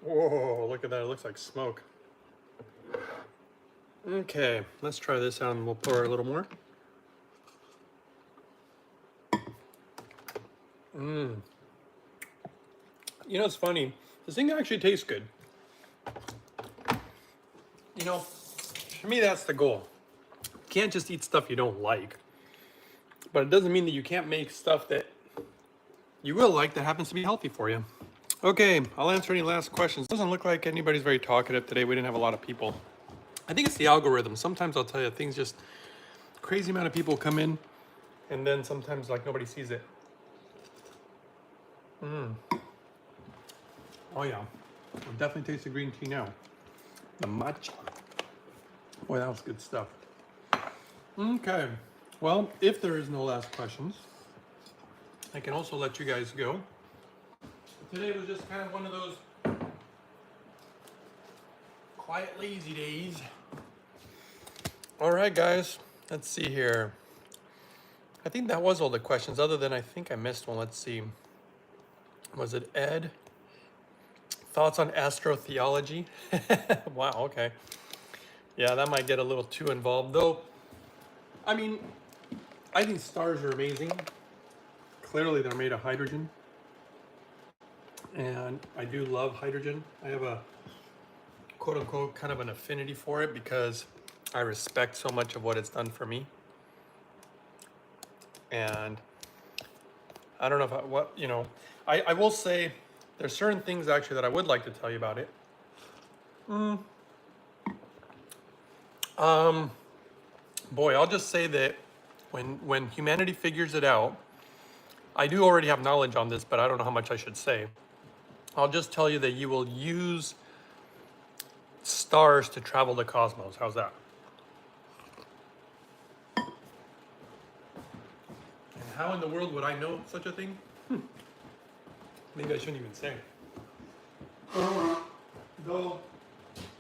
Whoa, look at that. It looks like smoke. Okay, let's try this out and we'll pour a little more. You know, it's funny. This thing actually tastes good. You know, for me, that's the goal. You can't just eat stuff you don't like. But it doesn't mean that you can't make stuff that you will like that happens to be healthy for you. Okay, I'll answer any last questions. Doesn't look like anybody's very talkative today. We didn't have a lot of people. I think it's the algorithm. Sometimes I'll tell you, things just, crazy amount of people come in, and then sometimes like nobody sees it. Oh yeah, I'll definitely taste the green tea now. The matcha. Boy, that was good stuff. Okay, well, if there is no last questions, I can also let you guys go. Today was just kind of one of those quiet, lazy days. All right, guys, let's see here. I think that was all the questions, other than I think I missed one. Let's see. Was it Ed? Thoughts on astrotheology? Wow, okay. Yeah, that might get a little too involved, though. I mean, I think stars are amazing. Clearly, they're made of hydrogen. And I do love hydrogen. I have a quote-unquote kind of an affinity for it because I respect so much of what it's done for me. And I don't know if I will say there's certain things actually that I would like to tell you about it. Boy, I'll just say that when humanity figures it out, I do already have knowledge on this, but I don't know how much I should say. I'll just tell you that you will use stars to travel the cosmos. How's that? And how in the world would I know such a thing? Maybe I shouldn't even say. Though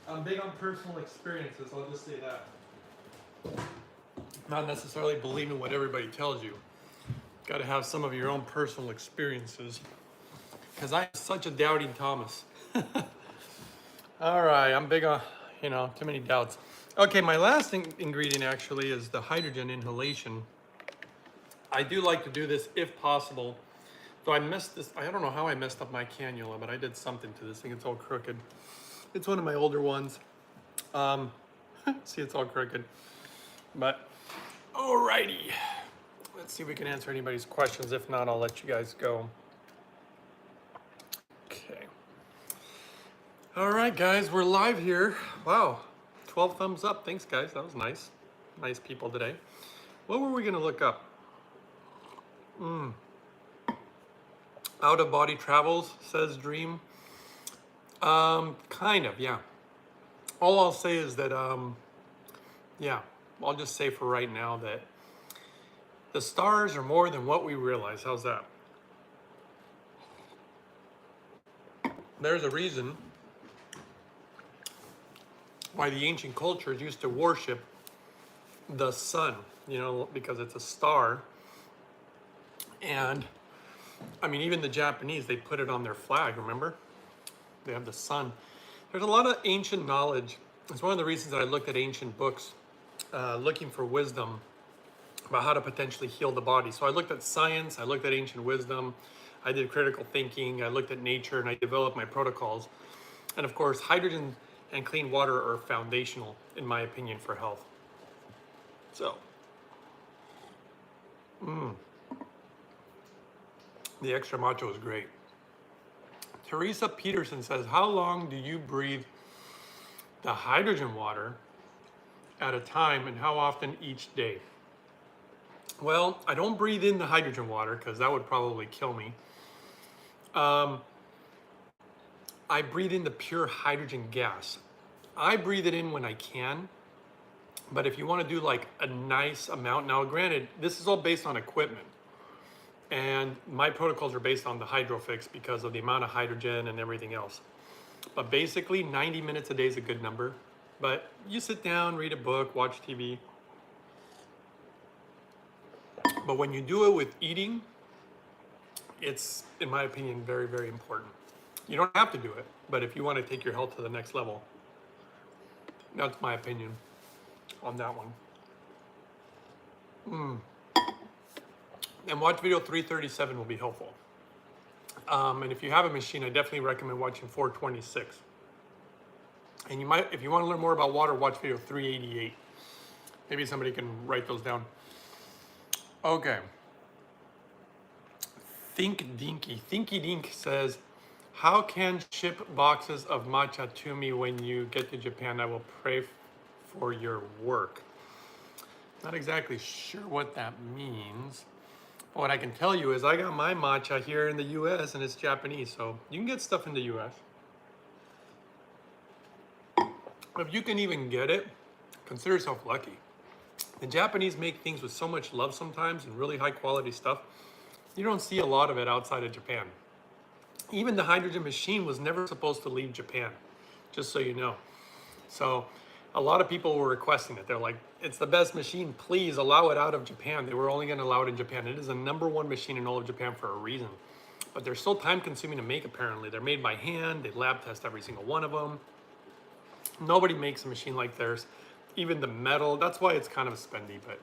I'm big on personal experiences, I'll just say that. Not necessarily believing what everybody tells you. Got to have some of your own personal experiences. Because I'm such a doubting Thomas. All right, I'm big on, too many doubts. Okay, my last ingredient actually is the hydrogen inhalation. I do like to do this if possible. Though I messed this, I don't know how I messed up my cannula, but I did something to this thing. It's all crooked. It's one of my older ones. See, it's all crooked. But, alrighty. Let's see if we can answer anybody's questions. If not, I'll let you guys go. Okay. All right, guys, we're live here. Wow, 12 thumbs up. Thanks, guys. That was nice. Nice people today. What were we going to look up? Out of body travels, says Dream. Kind of, yeah. All I'll say is that, yeah, I'll just say for right now that the stars are more than what we realize. How's that? There's a reason why the ancient cultures used to worship the sun, you know, because it's a star. And I mean, even the Japanese, they put it on their flag, remember? They have the sun. There's a lot of ancient knowledge. It's one of the reasons that I looked at ancient books, looking for wisdom about how to potentially heal the body. So I looked at science, I looked at ancient wisdom, I did critical thinking, I looked at nature, and I developed my protocols. And of course, hydrogen and clean water are foundational, in my opinion, for health. So, the extra macho is great. Teresa Peterson says, how long do you breathe the hydrogen water at a time, and how often each day? Well, I don't breathe in the hydrogen water because that would probably kill me. I breathe in the pure hydrogen gas. I breathe it in when I can, but if you want to do like a nice amount, now granted, this is all based on equipment, and my protocols are based on the Hydrofix because of the amount of hydrogen and everything else. But basically 90 minutes a day is a good number. But you sit down, read a book, watch TV. But when you do it with eating, it's, in my opinion, very, very important. You don't have to do it, but if you want to take your health to the next level, that's my opinion on that one. And watch video 337 will be helpful. And if you have a machine, I definitely recommend watching 426. And you might, if you want to learn more about water, watch video 388. Maybe somebody can write those down. Okay. Thinky Dink says, how can ship boxes of matcha to me when you get to Japan? I will pray for your work. Not exactly sure what that means. But what I can tell you is I got my matcha here in the US and it's Japanese, so you can get stuff in the US. If you can even get it, consider yourself lucky. The Japanese make things with so much love sometimes and really high quality stuff. You don't see a lot of it outside of Japan. Even the hydrogen machine was never supposed to leave Japan, just so you know. So a lot of people were requesting it. They're like, it's the best machine, please allow it out of Japan. They were only gonna allow it in Japan. It is the #1 machine in all of Japan for a reason. But they're so time consuming to make apparently. They're made by hand, they lab test every single one of them. Nobody makes a machine like theirs. Even the metal, that's why it's kind of spendy, but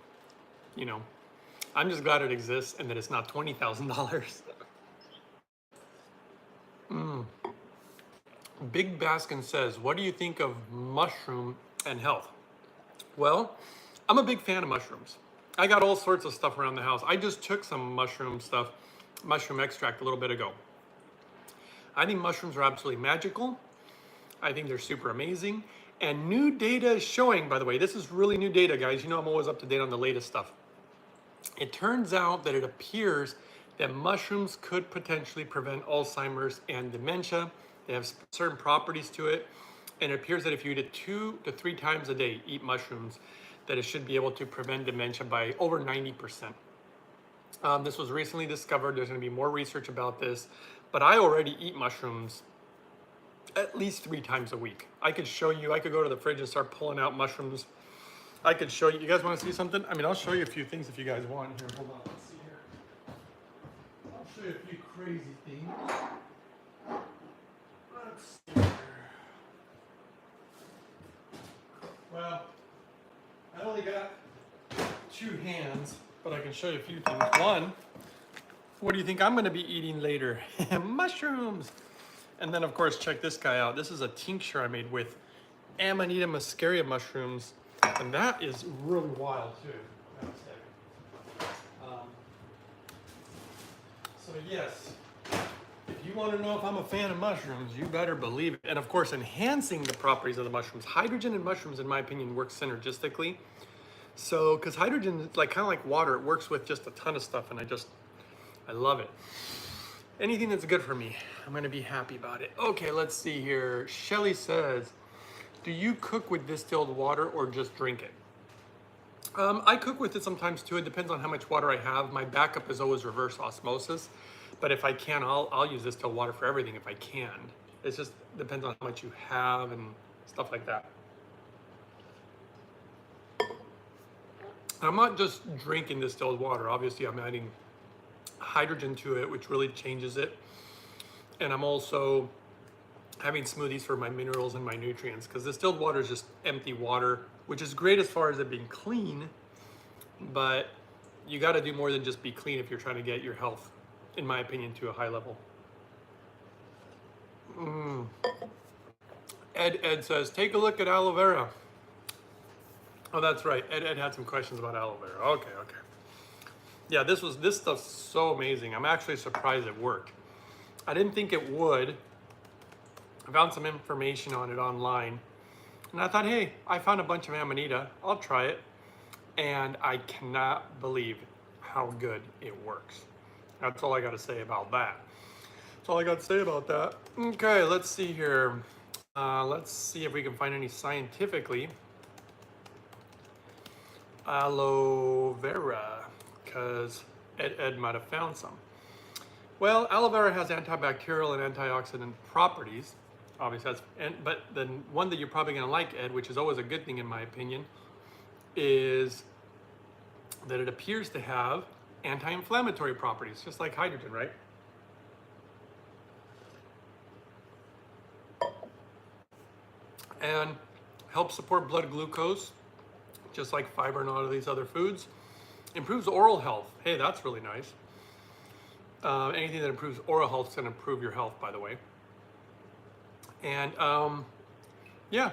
you know, I'm just glad it exists and that it's not $20,000. Big Baskin says, what do you think of mushroom and health? Well, I'm a big fan of mushrooms. I got all sorts of stuff around the house. I just took some mushroom extract a little bit ago. I think mushrooms are absolutely magical. I think they're super amazing. And new data is showing, by the way, this is really new data, guys. You know I'm always up to date on the latest stuff. It turns out that it appears that mushrooms could potentially prevent Alzheimer's and dementia. They have certain properties to it. And it appears that if you eat it 2 to 3 times a day, eat mushrooms, that it should be able to prevent dementia by over 90%. This was recently discovered. There's going to be more research about this. But I already eat mushrooms at least 3 times a week. I could show you, I could go to the fridge and start pulling out mushrooms. I could show you. You guys want to see something? I mean, I'll show you a few things if you guys want. Here, hold on. Let's see here. I'll show you a few crazy things. Let's see here. Well, only got 2 hands, but I can show you a few things. One, what do you think I'm going to be eating later? Mushrooms. And then, of course, check this guy out. This is a tincture I made with Amanita muscaria mushrooms, and that is really wild too. So yes, if you want to know if I'm a fan of mushrooms, you better believe it. And of course, enhancing the properties of the mushrooms. Hydrogen and mushrooms, in my opinion, work synergistically. So, because hydrogen is like kind of like water, it works with just a ton of stuff, and I love it. Anything that's good for me, I'm gonna be happy about it. Okay, let's see here. Shelly says, do you cook with distilled water or just drink it? I cook with it sometimes too. It depends on how much water I have. My backup is always reverse osmosis, but if I can, I'll use distilled water for everything if I can. It just depends on how much you have and stuff like that. I'm not just drinking distilled water. Obviously, I'm adding hydrogen to it, which really changes it. And I'm also having smoothies for my minerals and my nutrients, because distilled water is just empty water, which is great as far as it being clean, but you got to do more than just be clean if you're trying to get your health, in my opinion, to a high level. Ed says, take a look at aloe vera. Oh, that's right. Ed had some questions about aloe vera. Okay. Yeah, this stuff's so amazing. I'm actually surprised it worked. I didn't think it would. I found some information on it online, and I thought, hey, I found a bunch of Amanita. I'll try it. And I cannot believe how good it works. That's all I got to say about that. That's all I got to say about that. Okay, let's see here. Let's see if we can find any scientifically. Aloe vera, because Ed might have found some. Well, aloe vera has antibacterial and antioxidant properties. Obviously, but the one that you're probably going to like, Ed, which is always a good thing in my opinion, is that it appears to have anti-inflammatory properties, just like hydrogen, right? And helps support blood glucose, just like fiber and all of these other foods. Improves oral health. Hey, that's really nice. Anything that improves oral health is going to improve your health, by the way. And yeah,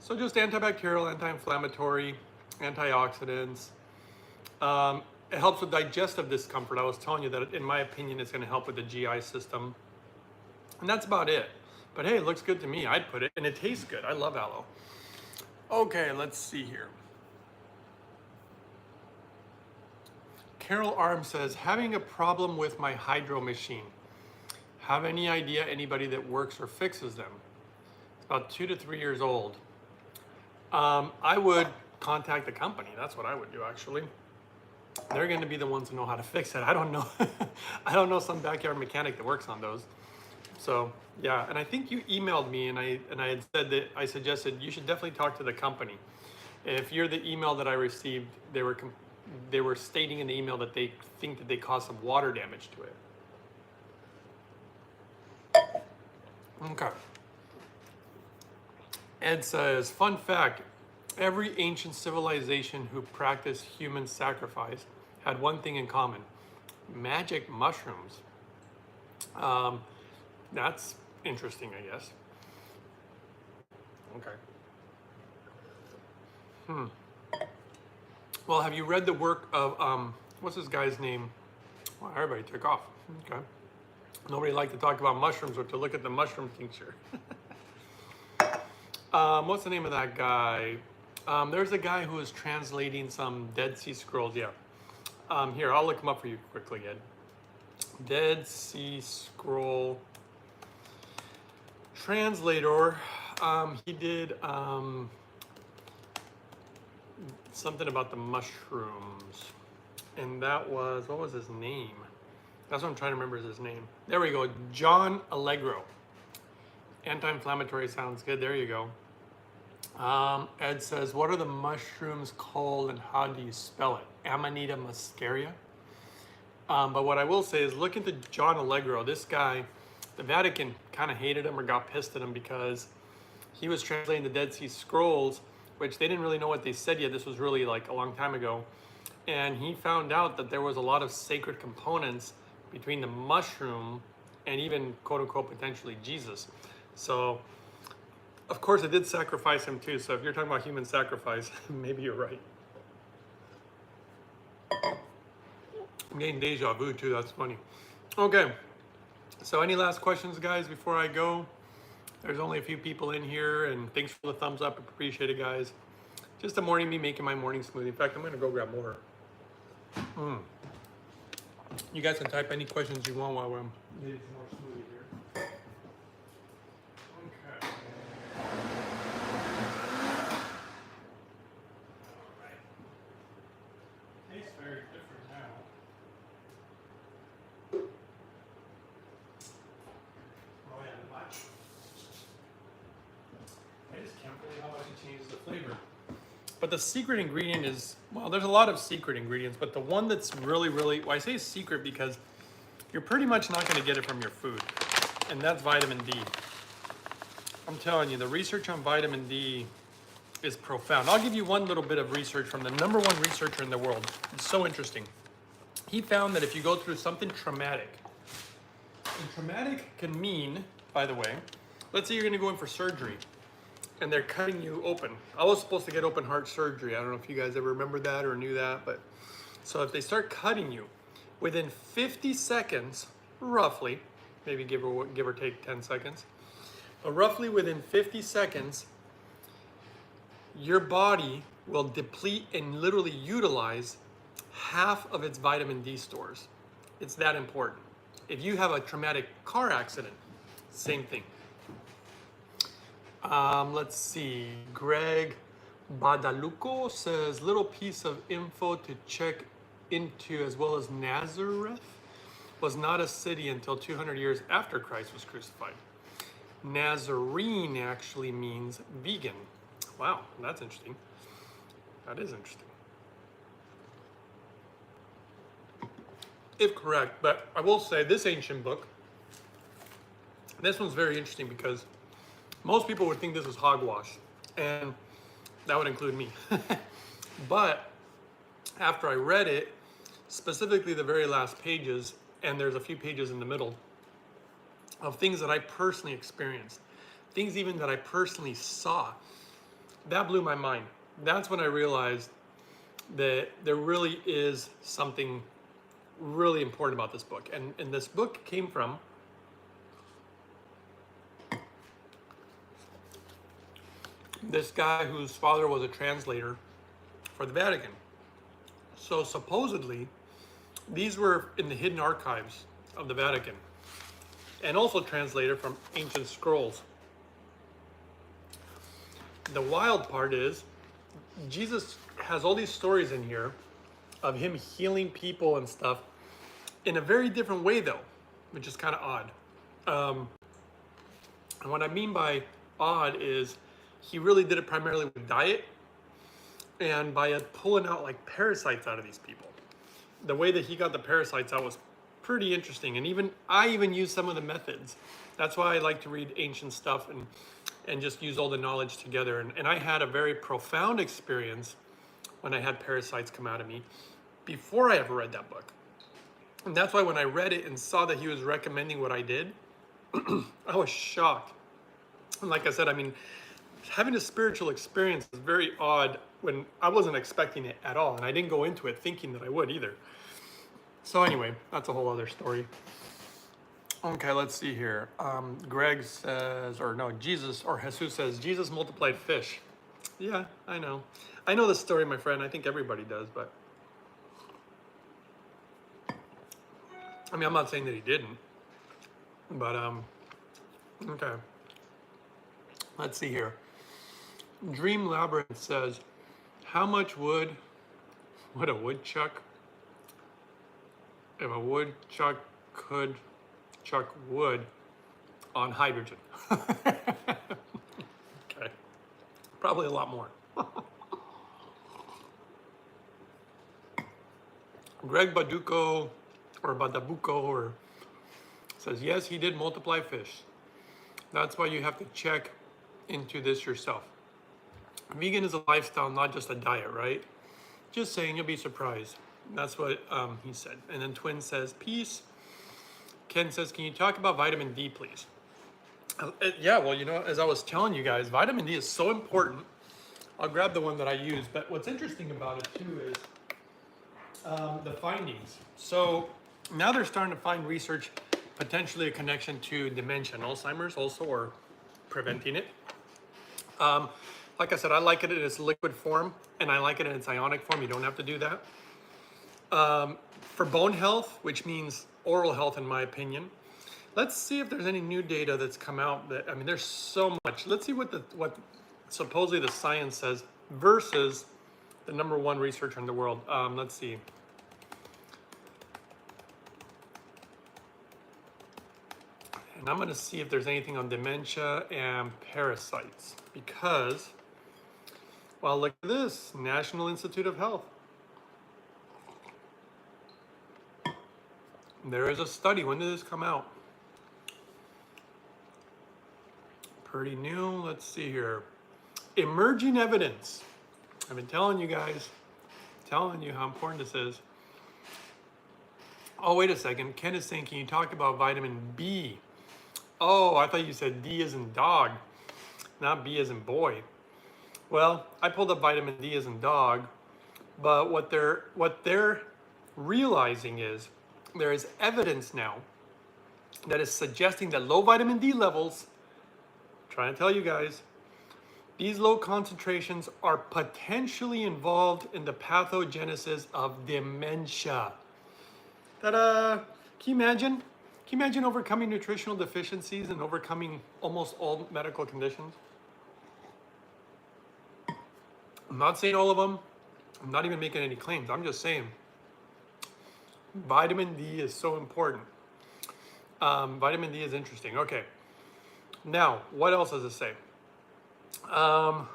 so just antibacterial, anti-inflammatory, antioxidants. It helps with digestive discomfort. I was telling you that, in my opinion, it's going to help with the GI system. And that's about it. But hey, it looks good to me. I'd put it, and it tastes good. I love aloe. Okay, let's see here. Carol Arm says, having a problem with my hydro machine. Have any idea anybody that works or fixes them? It's about 2 to 3 years old. I would contact the company. That's what I would do, actually. They're going to be the ones who know how to fix it. I don't know. I don't know some backyard mechanic that works on those. So yeah, and I think you emailed me, and I had said that I suggested you should definitely talk to the company. If you're the email that I received, they were stating in the email that they think that they caused some water damage to it. Okay. Ed says, fun fact, every ancient civilization who practiced human sacrifice had one thing in common: magic mushrooms. That's interesting, I guess. Okay. Well, have you read the work of, what's this guy's name? Well, everybody took off. Okay. Nobody liked to talk about mushrooms or to look at the mushroom tincture. What's the name of that guy? There's a guy who is translating some Dead Sea Scrolls. Yeah. Here, I'll look him up for you quickly, Ed. Dead Sea Scroll translator. He did something about the mushrooms, and that was, what was his name? That's what I'm trying to remember, is his name. There we go, John Allegro. Anti-inflammatory sounds good. There you go. Ed says, what are the mushrooms called and how do you spell it? Amanita muscaria. But what I will say is, look into John Allegro. This guy, the Vatican kind of hated him or got pissed at him because he was translating the Dead Sea Scrolls, which they didn't really know what they said yet. This was really like a long time ago. And he found out that there was a lot of sacred components between the mushroom and even quote unquote potentially Jesus. So of course it did sacrifice him too. So if you're talking about human sacrifice, maybe you're right. I'm getting deja vu too, that's funny. Okay, so any last questions, guys, before I go? There's only a few people in here, and thanks for the thumbs up, appreciate it, guys. Just a morning me making my morning smoothie. In fact, I'm gonna go grab more. You guys can type any questions you want while I'm getting some more smoothie here. Okay. All right. Tastes very different now. Oh yeah, much. I just can't believe how much it changes the flavor. But the secret ingredient is, well, there's a lot of secret ingredients, but the one that's really, well, I say secret because you're pretty much not going to get it from your food, and that's vitamin D. I'm telling you, the research on vitamin D is profound. I'll give you one little bit of research from the #1 researcher in the world. It's so interesting. He found that if you go through something traumatic, and traumatic can mean, by the way, let's say you're going to go in for surgery, and they're cutting you open. I was supposed to get open heart surgery. I don't know if you guys ever remember that or knew that, but so if they start cutting you, within 50 seconds, roughly, maybe give or take 10 seconds, but roughly within 50 seconds, your body will deplete and literally utilize half of its vitamin D stores. It's that important. If you have a traumatic car accident, same thing. Let's see, Greg Badaluco says, little piece of info to check into as well as Nazareth was not a city until 200 years after Christ was crucified. Nazarene actually means vegan. Wow, that's interesting. That is interesting. If correct, but I will say this ancient book, this one's very interesting because most people would think this is hogwash, and that would include me. But after I read it, specifically the very last pages, and there's a few pages in the middle, of things that I personally experienced, things even that I personally saw, that blew my mind. That's when I realized that there really is something really important about this book. And this book came from this guy whose father was a translator for the Vatican. So supposedly, these were in the hidden archives of the Vatican, and also translated from ancient scrolls. The wild part is, Jesus has all these stories in here of him healing people and stuff in a very different way though, which is kind of odd. And what I mean by odd is he really did it primarily with diet and by pulling out like parasites out of these people. The way that he got the parasites out was pretty interesting, and I even used some of the methods. That's why I like to read ancient stuff and just use all the knowledge together. And I had a very profound experience when I had parasites come out of me before I ever read that book. And that's why when I read it and saw that he was recommending what I did, I was shocked. And like I said, I mean, having a spiritual experience is very odd when I wasn't expecting it at all. And I didn't go into it thinking that I would either. So anyway, that's a whole other story. Okay, let's see here. Greg says, or no, Jesus says, Jesus multiplied fish. Yeah, I know. I know the story, my friend. I think everybody does, but I mean, I'm not saying that he didn't, but okay. Let's see here. Dream Labyrinth says, how much wood would a woodchuck, if a woodchuck could chuck wood on hydrogen? Okay, probably a lot more. Greg Baduco or Badabuco or says, yes, he did multiply fish. That's why you have to check into this yourself. Vegan is a lifestyle, not just a diet, right? Just saying, you'll be surprised. That's what he said. And then Twin says, peace. Ken says, can you talk about vitamin D, please? Yeah, well, you know, as I was telling you guys, vitamin D is so important. I'll grab the one that I use. But what's interesting about it, too, is the findings. So now they're starting to find research, potentially a connection to dementia and Alzheimer's also, or preventing it. Like I said, I like it in its liquid form, and I like it in its ionic form. You don't have to do that. For bone health, which means oral health, in my opinion, let's see if there's any new data that's come out. That, I mean, there's so much. Let's see what supposedly the science says versus the #1 researcher in the world. Let's see. And I'm going to see if there's anything on dementia and parasites, because, well, look at this, National Institute of Health. There is a study. When did this come out? Pretty new. Let's see here. Emerging evidence. I've been telling you guys, telling you how important this is. Oh, wait a second. Ken is saying, can you talk about vitamin B? Oh, I thought you said D as in dog, not B as in boy. Well, I pulled up vitamin D as in dog, but what they're realizing is there is evidence now that is suggesting that low vitamin D levels, I'm trying to tell you guys, these low concentrations are potentially involved in the pathogenesis of dementia. Ta-da! Can you imagine? Can you imagine overcoming nutritional deficiencies and overcoming almost all medical conditions? I'm not saying all of them. I'm not even making any claims. I'm just saying vitamin D is so important. Vitamin D is interesting. Okay. Now, what else does it say? So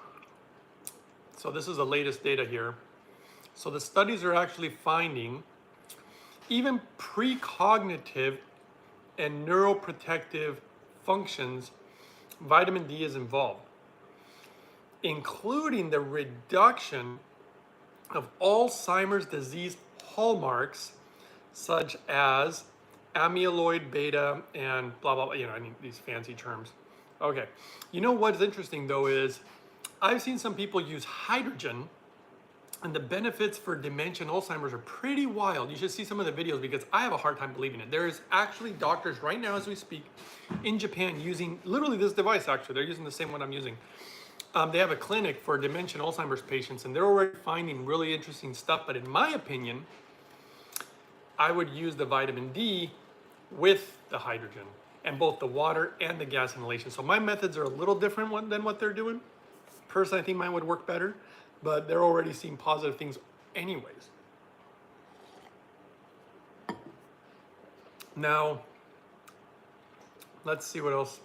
this is the latest data here. So the studies are actually finding even precognitive and neuroprotective functions, vitamin D is involved, including the reduction of Alzheimer's disease hallmarks, such as amyloid beta and blah, blah, blah, you know, I mean, these fancy terms. Okay, you know what's interesting though is I've seen some people use hydrogen, and the benefits for dementia and Alzheimer's are pretty wild. You should see some of the videos because I have a hard time believing it. There's actually doctors right now as we speak in Japan using literally this device. Actually, they're using the same one I'm using. They have a clinic for dementia and Alzheimer's patients, and they're already finding really interesting stuff. But in my opinion, I would use the vitamin D with the hydrogen and both the water and the gas inhalation. So my methods are a little different than what they're doing. Personally, I think mine would work better, but they're already seeing positive things anyways. Now, let's see what else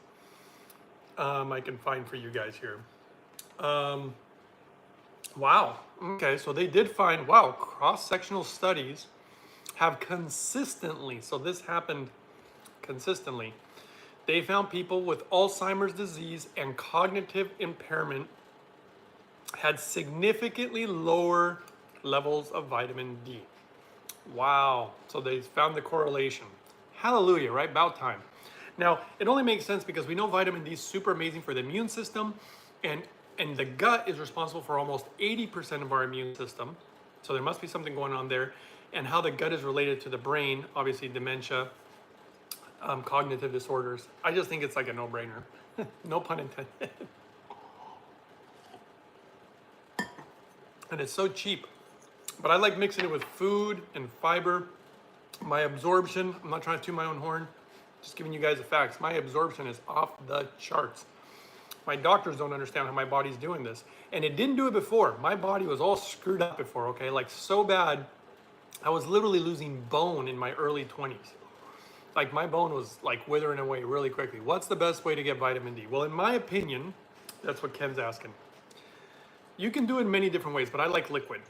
I can find for you guys here. Wow, okay, so they did find, wow, cross-sectional studies have consistently, so this happened consistently, they found people with Alzheimer's disease and cognitive impairment had significantly lower levels of vitamin D. Wow, so they found the correlation. Hallelujah, right? About time. Now, it only makes sense because we know vitamin D is super amazing for the immune system, and the gut is responsible for almost 80% of our immune system. So there must be something going on there. And how the gut is related to the brain, obviously dementia, cognitive disorders. I just think it's like a no-brainer. No pun intended. And it's so cheap. But I like mixing it with food and fiber. My absorption, I'm not trying to toot my own horn, just giving you guys the facts. My absorption is off the charts. My doctors don't understand how my body's doing this. And it didn't do it before. My body was all screwed up before, okay? Like so bad, I was literally losing bone in my early 20s. Like my bone was like withering away really quickly. What's the best way to get vitamin D? Well, in my opinion, that's what Ken's asking. You can do it in many different ways, but I like liquid.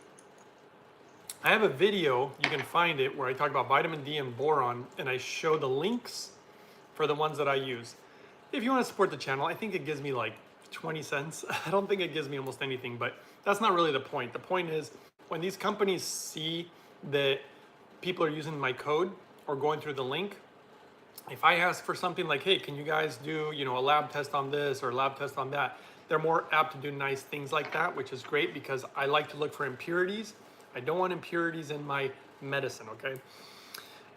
I have a video, you can find it, where I talk about vitamin D and boron, and I show the links for the ones that I use. If you want to support the channel, I think it gives me like 20 cents. I don't think it gives me almost anything, but that's not really the point. The point is when these companies see that people are using my code or going through the link, if I ask for something like, hey, can you guys do, a lab test on this or a lab test on that, they're more apt to do nice things like that, which is great because I like to look for impurities. I don't want impurities in my medicine, okay?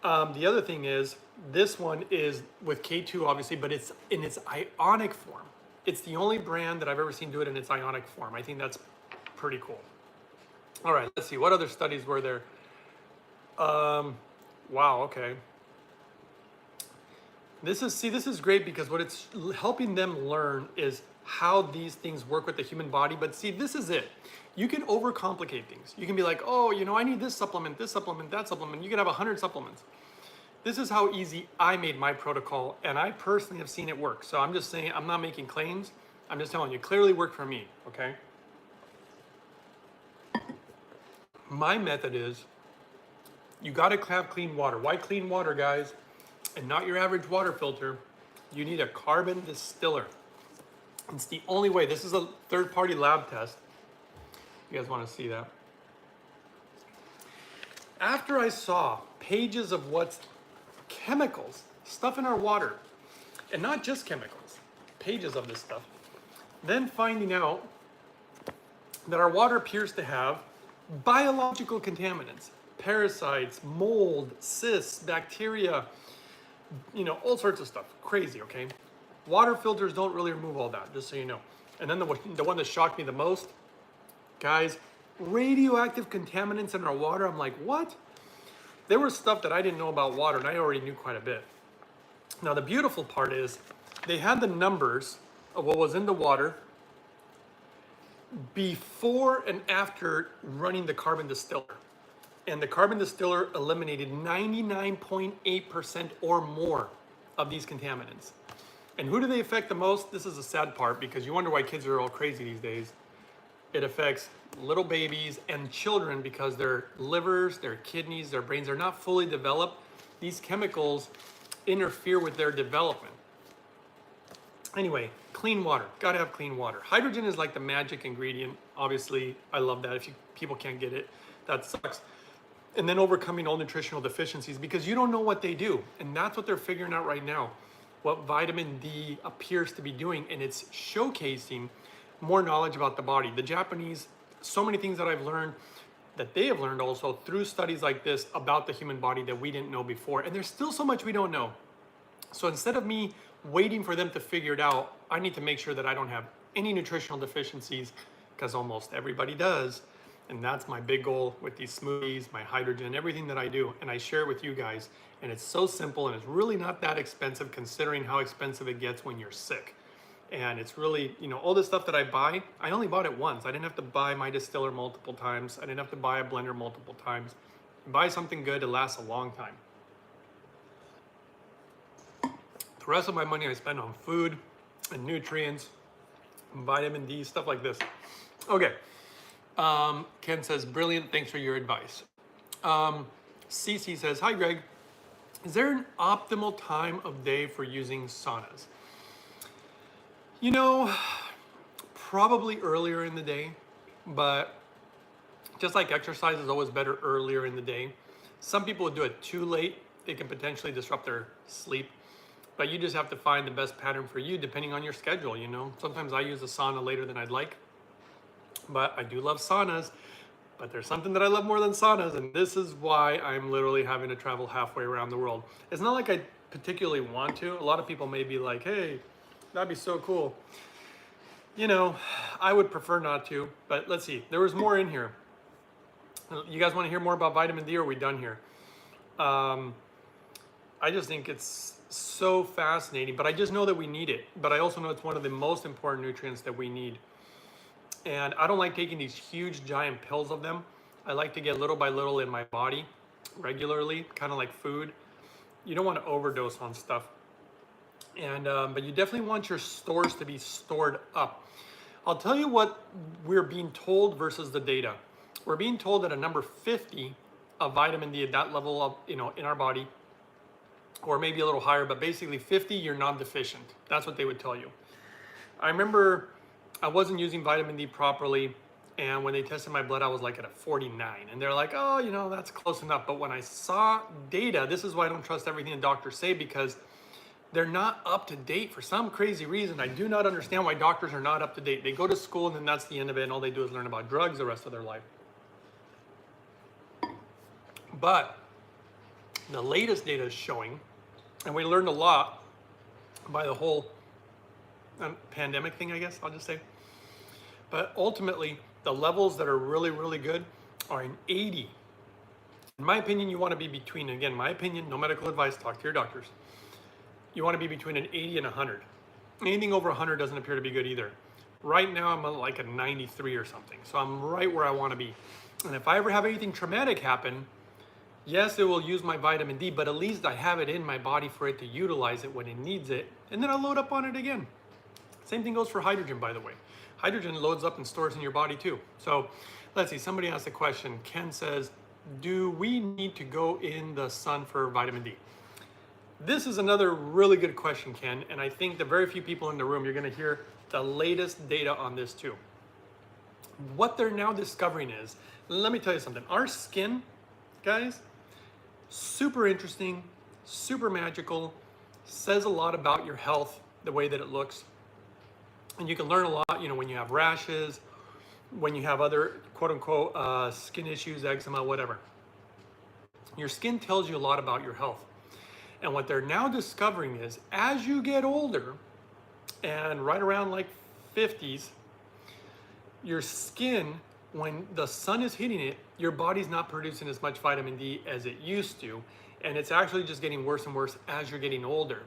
The other thing is, this one is with K2 obviously, but it's in its ionic form. It's the only brand that I've ever seen do it in its ionic form. I think that's pretty cool. All right, let's see, what other studies were there? Wow, okay. This is great because what it's helping them learn is how these things work with the human body. But see, this is it. You can overcomplicate things. You can be like, oh, I need this supplement, that supplement. You can have 100 supplements. This is how easy I made my protocol, and I personally have seen it work. So I'm just saying, I'm not making claims. I'm just telling you, it clearly worked for me, okay? My method is, you gotta have clean water. Why clean water, guys? And not your average water filter. You need a carbon distiller. It's the only way. This is a third-party lab test. You guys want to see that? After I saw pages of what's chemicals, stuff in our water, and not just chemicals, pages of this stuff, then finding out that our water appears to have biological contaminants, parasites, mold, cysts, bacteria, all sorts of stuff. Crazy, okay? Water filters don't really remove all that, just so you know. And then the one that shocked me the most, guys, radioactive contaminants in our water. I'm like, what? There was stuff that I didn't know about water, and I already knew quite a bit. Now, the beautiful part is they had the numbers of what was in the water before and after running the carbon distiller. And the carbon distiller eliminated 99.8% or more of these contaminants. And who do they affect the most? This is a sad part because you wonder why kids are all crazy these days. It affects little babies and children because their livers, their kidneys, their brains are not fully developed. These chemicals interfere with their development. Anyway, clean water. Gotta have clean water. Hydrogen is like the magic ingredient. Obviously, I love that. If people can't get it, that sucks. And then overcoming all nutritional deficiencies because you don't know what they do. And that's what they're figuring out right now, what vitamin D appears to be doing. And it's showcasing more knowledge about the body. The Japanese, so many things that I've learned, that they have learned also through studies like this about the human body that we didn't know before. And there's still so much we don't know. So instead of me waiting for them to figure it out, I need to make sure that I don't have any nutritional deficiencies because almost everybody does. And that's my big goal with these smoothies, my hydrogen, everything that I do. And I share it with you guys. And it's so simple and it's really not that expensive considering how expensive it gets when you're sick. And it's really, all this stuff that I buy, I only bought it once. I didn't have to buy my distiller multiple times. I didn't have to buy a blender multiple times. Buy something good, it lasts a long time. The rest of my money I spend on food and nutrients, vitamin D, stuff like this. Okay. Ken says, brilliant, thanks for your advice. Cece says, hi Greg, is there an optimal time of day for using saunas? Probably earlier in the day, but just like exercise is always better earlier in the day. Some people would do it too late. It can potentially disrupt their sleep, but you just have to find the best pattern for you depending on your schedule, Sometimes I use a sauna later than I'd like. But I do love saunas, but there's something that I love more than saunas, and this is why I'm literally having to travel halfway around the world. It's not like I particularly want to. A lot of people may be like, hey, that'd be so cool. I would prefer not to, but let's see. There was more in here. You guys want to hear more about vitamin D, or are we done here? I just think it's so fascinating, but I just know that we need it. But I also know it's one of the most important nutrients that we need. And I don't like taking these huge giant pills of them. I like to get little by little in my body regularly, kind of like food. You don't want to overdose on stuff. And but you definitely want your stores to be stored up. I'll tell you what we're being told versus the data. We're being told that a number 50 of vitamin D at that level of, in our body, or maybe a little higher, but basically 50, you're non-deficient. That's what they would tell you. I remember I wasn't using vitamin D properly. And when they tested my blood, I was like at a 49. And they're like, oh, you know, that's close enough. But when I saw data, this is why I don't trust everything the doctors say, because they're not up to date for some crazy reason. I do not understand why doctors are not up to date. They go to school and then that's the end of it. And all they do is learn about drugs the rest of their life. But the latest data is showing, and we learned a lot by the whole pandemic thing, I guess I'll just say. But ultimately, the levels that are really, really good are in 80. In my opinion, you want to be between, again, my opinion, no medical advice, talk to your doctors. You want to be between an 80 and 100. Anything over 100 doesn't appear to be good either. Right now, I'm like a 93 or something. So I'm right where I want to be. And if I ever have anything traumatic happen, yes, it will use my vitamin D, but at least I have it in my body for it to utilize it when it needs it. And then I'll load up on it again. Same thing goes for hydrogen, by the way. Hydrogen loads up and stores in your body too. So let's see, somebody asked a question. Ken says, do we need to go in the sun for vitamin D? This is another really good question, Ken. And I think the very few people in the room, you're gonna hear the latest data on this too. What they're now discovering is, let me tell you something. Our skin, guys, super interesting, super magical, says a lot about your health, the way that it looks. And you can learn a lot, you know, when you have rashes, when you have other quote unquote skin issues, eczema, whatever. Your skin tells you a lot about your health. And what they're now discovering is as you get older and right around like 50s, your skin, when the sun is hitting it, your body's not producing as much vitamin D as it used to. And it's actually just getting worse and worse as you're getting older.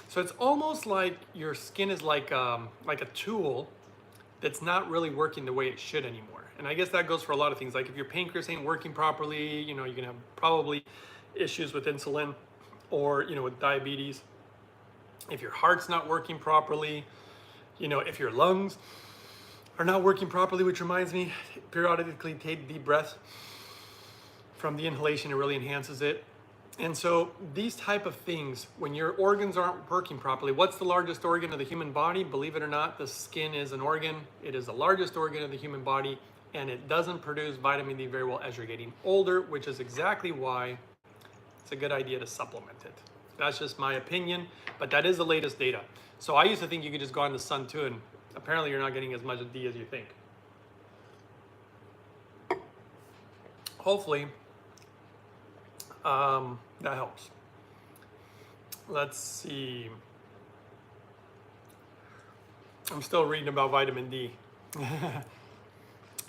So it's almost like your skin is like a tool that's not really working the way it should anymore. And I guess that goes for a lot of things. Like if your pancreas ain't working properly, you know, you're gonna have probably issues with insulin or, you know, with diabetes. If your heart's not working properly, you know, if your lungs are not working properly, which reminds me, periodically take deep breaths from the inhalation, it really enhances it. And so these type of things, when your organs aren't working properly, what's the largest organ of the human body? Believe it or not, the skin is an organ. It is the largest organ of the human body, and it doesn't produce vitamin D very well as you're getting older, which is exactly why it's a good idea to supplement it. That's just my opinion, but that is the latest data. So I used to think you could just go in the sun too, and apparently you're not getting as much D as you think. Hopefully, that helps. Let's see. I'm still reading about vitamin D.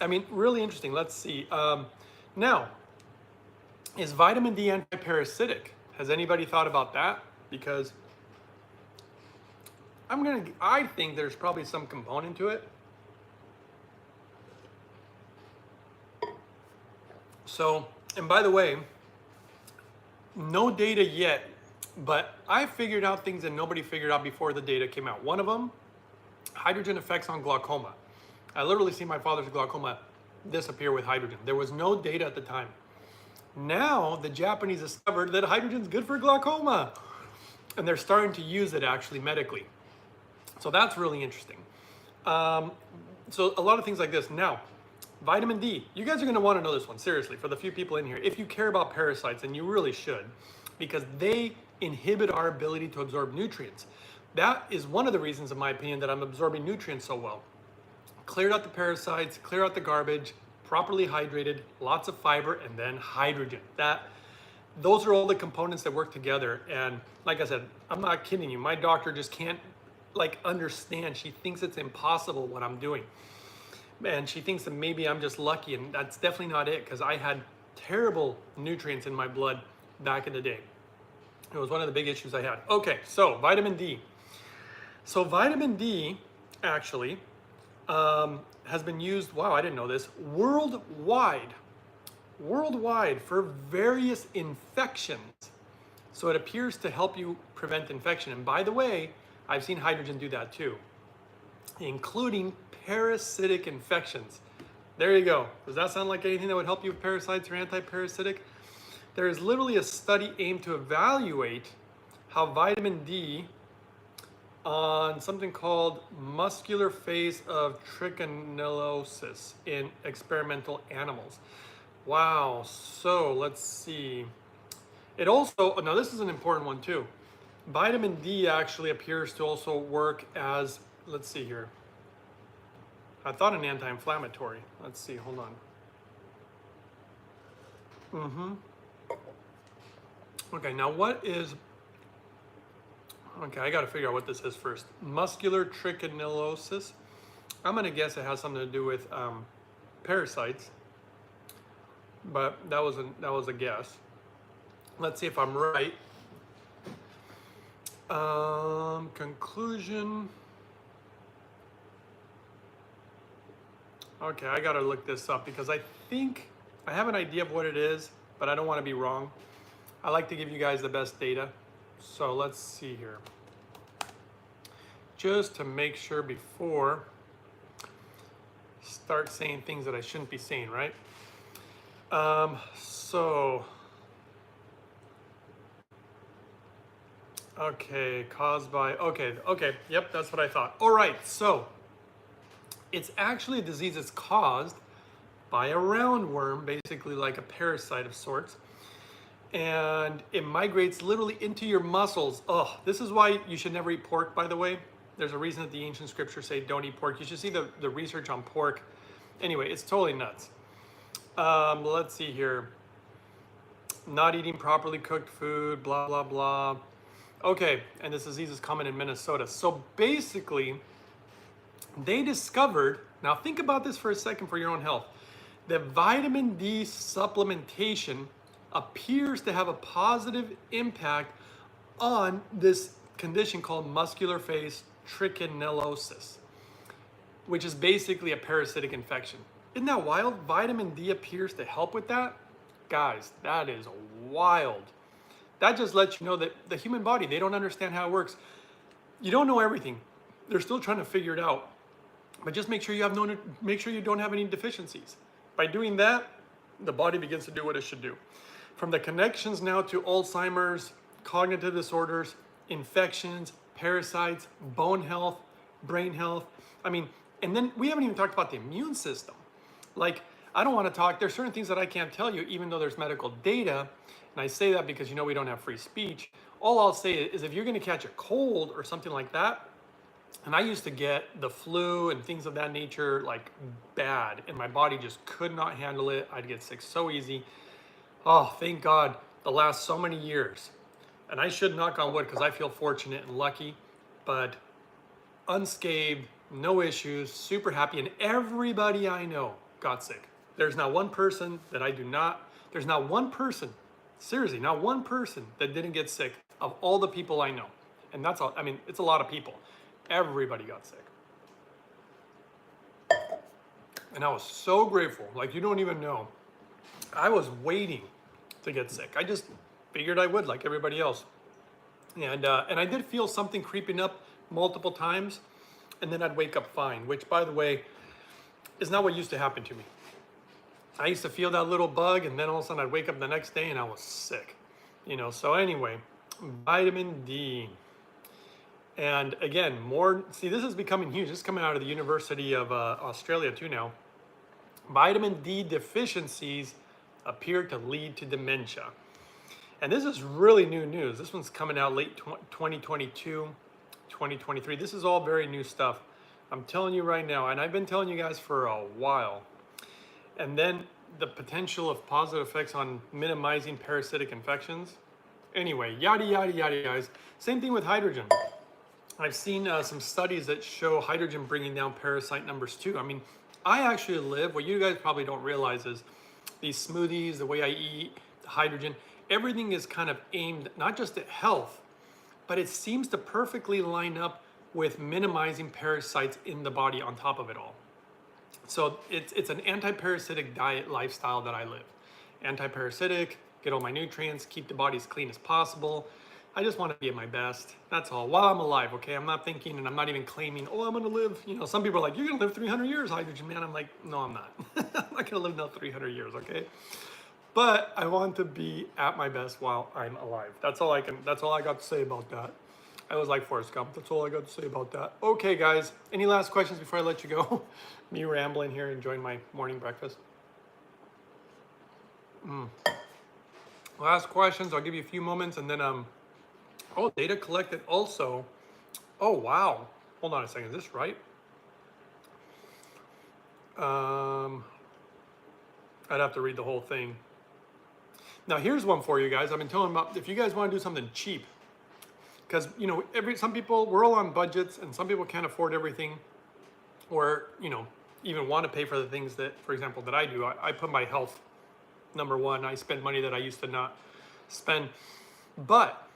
I mean, really interesting. Let's see. Now, is vitamin D anti-parasitic? Has anybody thought about that? Because I think there's probably some component to it. So, and by the way, no data yet, but I figured out things that nobody figured out before the data came out. One of them, hydrogen effects on glaucoma. I literally see my father's glaucoma disappear with hydrogen. There was no data at the time. Now the Japanese discovered that hydrogen's good for glaucoma, and they're starting to use it actually medically. So that's really interesting. So a lot of things like this. Now, vitamin D, you guys are gonna wanna know this one, seriously, for the few people in here. If you care about parasites, and you really should, because they inhibit our ability to absorb nutrients. That is one of the reasons, in my opinion, that I'm absorbing nutrients so well. Cleared out the parasites, clear out the garbage, properly hydrated, lots of fiber, and then hydrogen. Those are all the components that work together. And like I said, I'm not kidding you. My doctor just can't understand. She thinks it's impossible what I'm doing. And she thinks that maybe I'm just lucky, and that's definitely not it, because I had terrible nutrients in my blood back in the day. It was one of the big issues I had. Okay, so vitamin D. So vitamin D actually has been used, wow, I didn't know this, worldwide for various infections. So it appears to help you prevent infection. And by the way, I've seen hydrogen do that too, including parasitic infections. There you go. Does that sound like anything that would help you with parasites or anti-parasitic? There is literally a study aimed to evaluate how vitamin D on something called muscular phase of trichinosis in experimental animals. Wow, so let's see. It also, now this is an important one too. Vitamin D actually appears to also work as, let's see here. I thought an anti-inflammatory. Let's see, hold on. Okay, now what is, okay, I gotta figure out what this is first. Muscular trichinosis. I'm gonna guess it has something to do with parasites, but that was a guess. Let's see if I'm right. Conclusion. Okay, I gotta look this up because I think I have an idea of what it is, but I don't want to be wrong. I like to give you guys the best data. So let's see here. Just to make sure before start saying things that I shouldn't be saying, right? Okay, caused by, okay, yep, that's what I thought. All right, so it's actually a disease that's caused by a roundworm, basically like a parasite of sorts. And it migrates literally into your muscles. Oh, this is why you should never eat pork, by the way. There's a reason that the ancient scriptures say don't eat pork. You should see the research on pork. Anyway, it's totally nuts. Let's see here. Not eating properly cooked food, blah, blah, blah. Okay, and this disease is common in Minnesota. So basically, they discovered, now think about this for a second for your own health, that vitamin D supplementation appears to have a positive impact on this condition called muscular phase trichinosis, which is basically a parasitic infection. Isn't that wild? Vitamin D appears to help with that? Guys, that is wild. That just lets you know that the human body, they don't understand how it works. You don't know everything. They're still trying to figure it out. But just make sure you don't have any deficiencies. By doing that, the body begins to do what it should do. From the connections now to Alzheimer's, cognitive disorders, infections, parasites, bone health, brain health. I mean, and then we haven't even talked about the immune system. Like, I don't want to talk, there's certain things that I can't tell you, even though there's medical data. And I say that because we don't have free speech. All I'll say is if you're going to catch a cold or something like that, and I used to get the flu and things of that nature like bad, and my body just could not handle it. I'd get sick so easy. Oh, thank God, the last so many years. And I should knock on wood because I feel fortunate and lucky, but unscathed, no issues, super happy. And everybody I know got sick. There's not one person that I do not, there's not one person, seriously, not one person that didn't get sick of all the people I know. And that's all, I mean, it's a lot of people. Everybody got sick. And I was so grateful, like you don't even know. I was waiting to get sick. I just figured I would, like everybody else. And I did feel something creeping up multiple times, and then I'd wake up fine, which, by the way, is not what used to happen to me. I used to feel that little bug, and then all of a sudden I'd wake up the next day and I was sick. So anyway, vitamin D. And again, see, this is becoming huge. This is coming out of the University of Australia too now. Vitamin D deficiencies appear to lead to dementia. And this is really new news. This one's coming out late 2022, 2023. This is all very new stuff. I'm telling you right now, and I've been telling you guys for a while. And then the potential of positive effects on minimizing parasitic infections. Anyway, yada, yada, yada, guys. Same thing with hydrogen. I've seen some studies that show hydrogen bringing down parasite numbers too. I mean, I actually live, what you guys probably don't realize is these smoothies, the way I eat, the hydrogen, everything is kind of aimed not just at health, but it seems to perfectly line up with minimizing parasites in the body on top of it all. So it's an anti-parasitic diet lifestyle that I live. Anti-parasitic, get all my nutrients, keep the body as clean as possible. I just want to be at my best. That's all. While I'm alive, okay? I'm not thinking and I'm not even claiming, oh, I'm going to live. Some people are like, you're going to live 300 years, hydrogen man. I'm like, no, I'm not. I'm not going to live no 300 years, okay? But I want to be at my best while I'm alive. That's all I got to say about that. I was like Forrest Gump. That's all I got to say about that. Okay, guys. Any last questions before I let you go? Me rambling here, enjoying my morning breakfast. Last questions. I'll give you a few moments, and then oh, data collected also. Oh wow. Hold on a second. Is this right? I'd have to read the whole thing. Now here's one for you guys. I've been telling about if you guys want to do something cheap, because you know some people, we're all on budgets, and some people can't afford everything, or you know even want to pay for the things that, for example, that I do. I put my health number one. I spend money that I used to not spend. But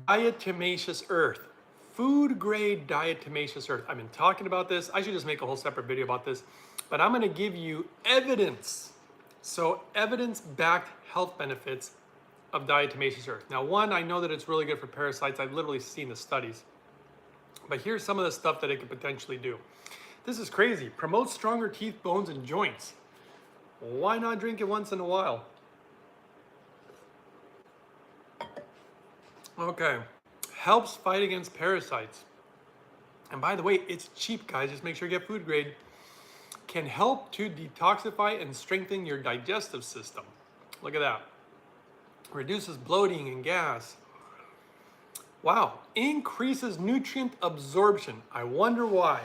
diatomaceous earth, food grade diatomaceous earth. I've been talking about this. I should just make a whole separate video about this, but I'm going to give you evidence. So evidence-backed health benefits of diatomaceous earth. Now, one, I know that it's really good for parasites. I've literally seen the studies. But here's some of the stuff that it could potentially do. This is crazy. Promotes stronger teeth, bones, and joints. Why not drink it once in a while? Okay. Helps fight against parasites. And by the way, it's cheap, guys. Just make sure you get food grade. Can help to detoxify and strengthen your digestive system. Look at that. Reduces bloating and gas. Wow. Increases nutrient absorption. I wonder why.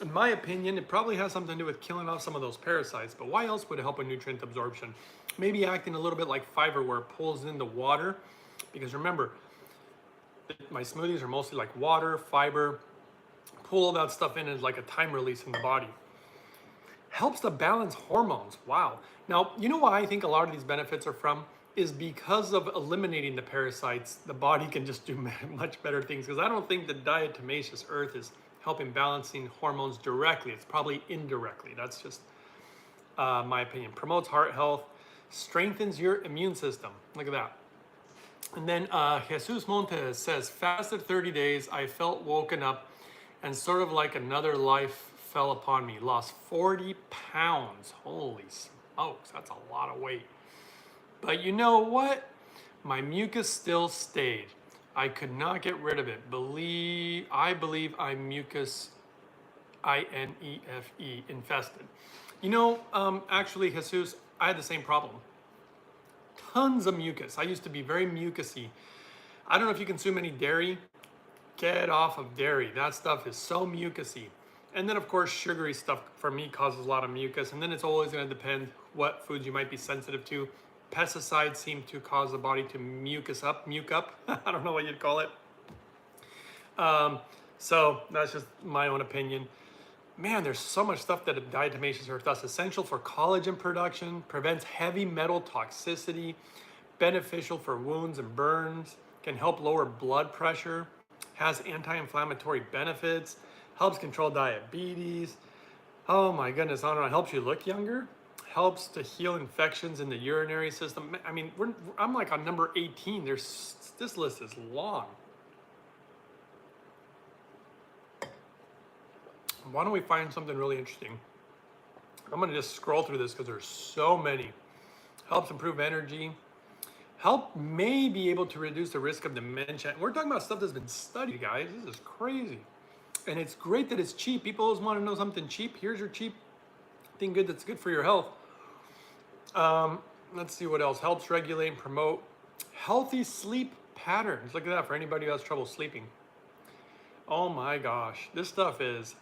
In my opinion, it probably has something to do with killing off some of those parasites, but why else would it help with nutrient absorption? Maybe acting a little bit like fiber where it pulls in the water, because remember, my smoothies are mostly like water, fiber, pull all that stuff in as like a time release in the body. Helps to balance hormones. Wow. Now, you know why I think a lot of these benefits are from? Is because of eliminating the parasites, the body can just do much better things. Because I don't think the diatomaceous earth is helping balancing hormones directly. It's probably indirectly. That's just my opinion. Promotes heart health, strengthens your immune system. Look at that. And then Jesus Montes says, fasted 30 days, I felt woken up and sort of like another life fell upon me. Lost 40 pounds. Holy smokes, that's a lot of weight. But you know what? My mucus still stayed. I could not get rid of it. I believe I'm mucus, INEFE, infested. You know, actually, Jesus, I had the same problem. Tons of mucus. I used to be very mucusy. I don't know if you consume any dairy. Get off of dairy. That stuff is so mucusy. And then, of course, sugary stuff for me causes a lot of mucus. And then it's always going to depend what foods you might be sensitive to. Pesticides seem to cause the body to muke up. I don't know what you'd call it. So that's just my own opinion. Man, there's so much stuff that diatomaceous earth does. Essential for collagen production, prevents heavy metal toxicity, beneficial for wounds and burns, can help lower blood pressure, has anti-inflammatory benefits, helps control diabetes. Oh my goodness, I don't know, helps you look younger. Helps to heal infections in the urinary system. I mean, I'm like on number 18. This list is long. Why don't we find something really interesting? I'm gonna just scroll through this because there's so many. Helps improve energy. May be able to reduce the risk of dementia. We're talking about stuff that's been studied, guys. This is crazy. And it's great that it's cheap. People always want to know something cheap. Here's your cheap thing good that's good for your health. Let's see what else. Helps regulate and promote healthy sleep patterns. Look at that for anybody who has trouble sleeping. Oh my gosh, this stuff is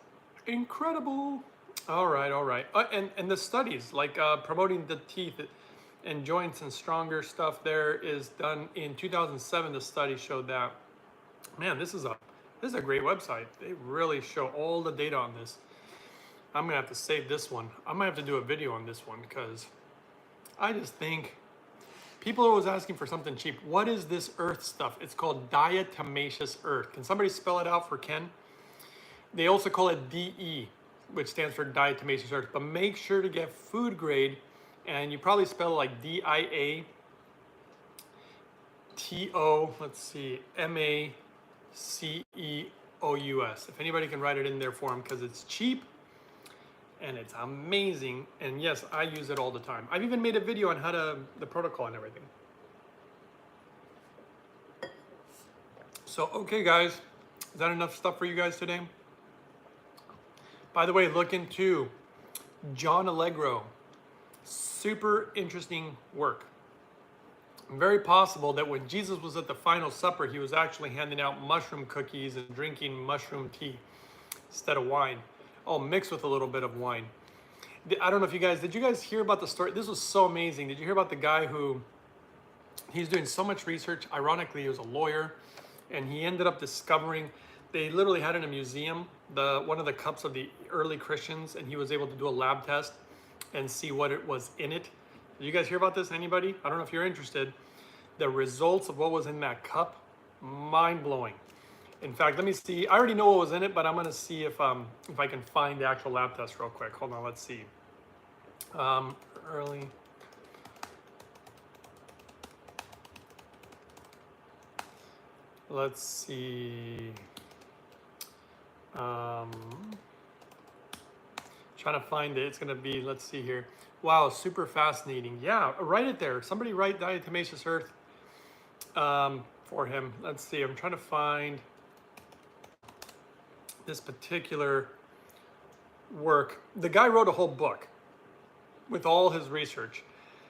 incredible. All right. And the studies like promoting the teeth and joints and stronger stuff there is done in 2007. The study showed that. Man, this is a great website. They really show all the data on this. I'm gonna have to save this one. I might have to do a video on this one because I just think people are always asking for something cheap. What is this earth stuff? It's called diatomaceous earth. Can somebody spell it out for Ken? They also call it DE, which stands for diatomaceous earth. But make sure to get food grade, and you probably spell it like DIATO. Let's see, MACEOUS. If anybody can write it in there for them, because it's cheap. And it's amazing, and yes, I use it all the time. I've even made a video on how the protocol and everything. So So, okay, guys, is that enough stuff for you guys today? By the way, look into John Allegro. Super interesting work. Very possible that when Jesus was at the final supper, he was actually handing out mushroom cookies and drinking mushroom tea instead of wine. Oh, mixed with a little bit of wine. I don't know if did you guys hear about the story? This was so amazing. Did you hear about the guy who, he's doing so much research. Ironically, he was a lawyer, and he ended up discovering, they literally had in a museum, one of the cups of the early Christians, and he was able to do a lab test and see what it was in it. Did you guys hear about this? Anybody? I don't know if you're interested. The results of what was in that cup, mind-blowing. In fact, let me see. I already know what was in it, but I'm gonna see if I can find the actual lab test real quick. Hold on, let's see. Early. Let's see. Trying to find it. It's gonna be, let's see here. Wow, super fascinating. Yeah, write it there. Somebody write Diatomaceous Earth for him. Let's see. I'm trying to find this particular work. The guy wrote a whole book with all his research.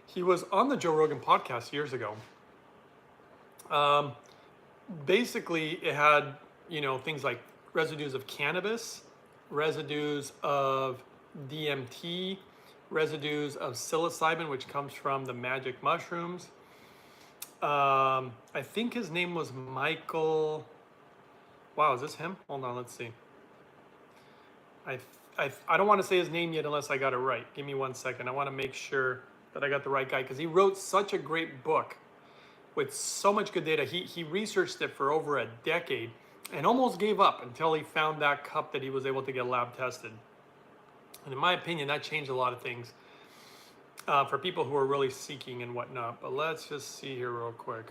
He was on the Joe Rogan podcast years ago. Basically, it had, things like residues of cannabis, residues of DMT, residues of psilocybin, which comes from the magic mushrooms. I think his name was Michael. Wow, is this him? Hold on, let's see. I don't want to say his name yet unless I got it right. Give me 1 second. I want to make sure that I got the right guy, because he wrote such a great book with so much good data. He researched it for over a decade and almost gave up until he found that cup that he was able to get lab tested. And in my opinion, that changed a lot of things for people who are really seeking and whatnot. But let's just see here real quick.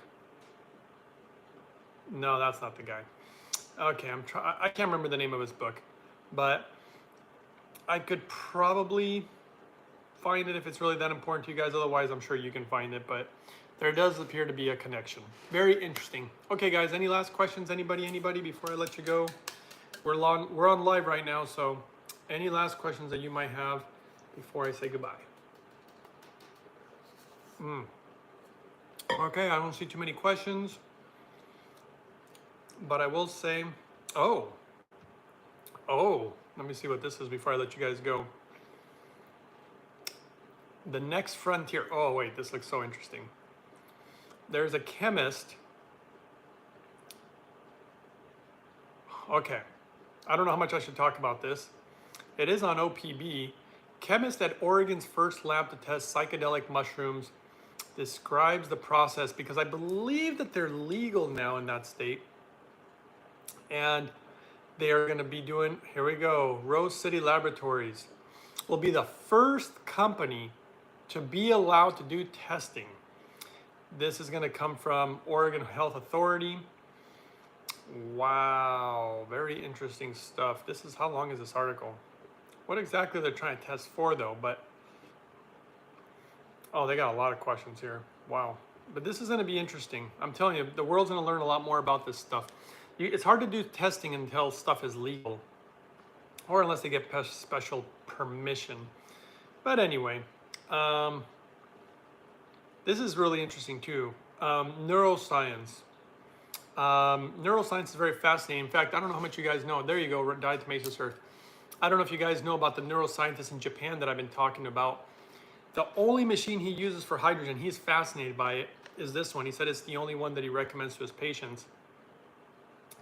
No, that's not the guy. Okay, I can't remember the name of his book, but I could probably find it if it's really that important to you guys. Otherwise, I'm sure you can find it, but there does appear to be a connection. Very interesting. Okay, guys, any last questions? Anybody before I let you go? We're on live right now, so any last questions that you might have before I say goodbye? Okay, I don't see too many questions, but I will say, oh, let me see what this is before I let you guys go. The next frontier. Oh, wait, this looks so interesting. There's a chemist. Okay, I don't know how much I should talk about this. It is on OPB. Chemist at Oregon's first lab to test psychedelic mushrooms describes the process, because I believe that they're legal now in that state. And they are going to be doing, here we go, Rose City Laboratories will be the first company to be allowed to do testing. This is going to come from Oregon Health Authority. Wow, very interesting stuff. This is, how long is this article? What exactly they're trying to test for though, but oh, they got a lot of questions here. Wow. But this is going to be interesting. I'm telling you, the world's going to learn a lot more about this stuff. It's hard to do testing until stuff is legal, or unless they get special permission. But anyway, this is really interesting too. Neuroscience. Neuroscience is very fascinating. In fact, I don't know how much you guys know. There you go, Diatomaceous Earth. I don't know if you guys know about the neuroscientist in Japan that I've been talking about. The only machine he uses for hydrogen, he's fascinated by it, is this one. He said it's the only one that he recommends to his patients.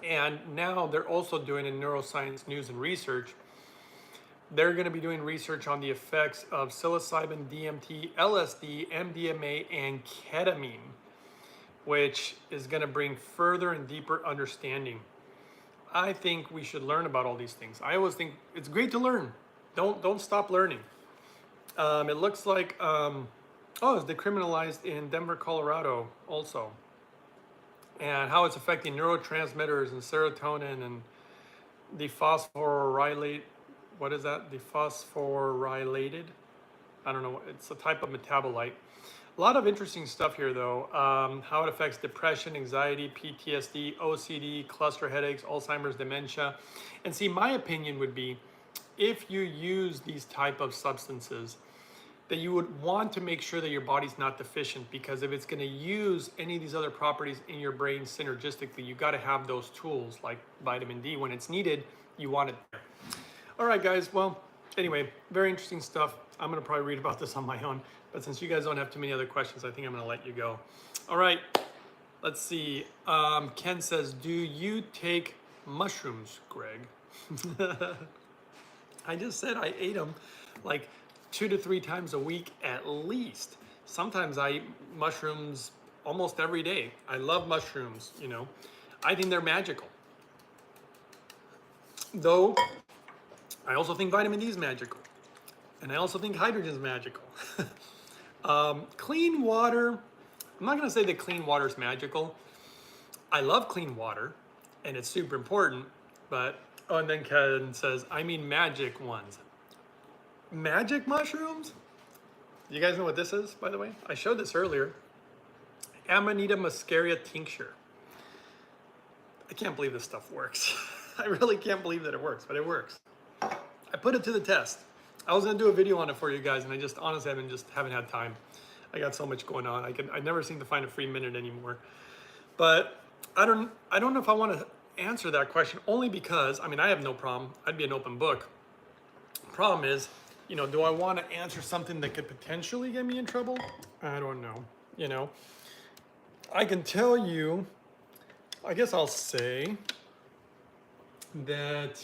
And now they're also doing in neuroscience news and research. They're going to be doing research on the effects of psilocybin, DMT, LSD, MDMA, and ketamine, which is going to bring further and deeper understanding. I think we should learn about all these things. I always think it's great to learn. Don't stop learning. It looks like, it's decriminalized in Denver, Colorado also. And how it's affecting neurotransmitters and serotonin and dephosphorylate. What is that? Dephosphorylated? I don't know. It's a type of metabolite. A lot of interesting stuff here, though. How it affects depression, anxiety, PTSD, OCD, cluster headaches, Alzheimer's, dementia. And see, my opinion would be, if you use these type of substances, that you would want to make sure that your body's not deficient, because if it's going to use any of these other properties in your brain synergistically, you got to have those tools like vitamin D. When it's needed, you want it there. All right, guys. Well, anyway, very interesting stuff. I'm going to probably read about this on my own, but since you guys don't have too many other questions, I think I'm going to let you go. All right, let's see. Ken says, do you take mushrooms, Greg? I just said I ate them like 2 to 3 times a week at least. Sometimes I eat mushrooms almost every day. I love mushrooms, you know. I think they're magical. Though, I also think vitamin D is magical. And I also think hydrogen is magical. Clean water, I'm not gonna say that clean water is magical. I love clean water, and it's super important, but, oh, and then Ken says, I mean magic ones. Magic mushrooms? You guys know what this is, by the way? I showed this earlier. Amanita muscaria tincture. I can't believe this stuff works. I really can't believe that it works, but it works. I put it to the test. I was gonna do a video on it for you guys, and I just honestly haven't had time. I got so much going on. I never seem to find a free minute anymore. But I don't know if I want to answer that question, only because, I mean, I have no problem. I'd be an open book. Problem is, you know, do I want to answer something that could potentially get me in trouble? I don't know. You know, I can tell you, I guess I'll say that,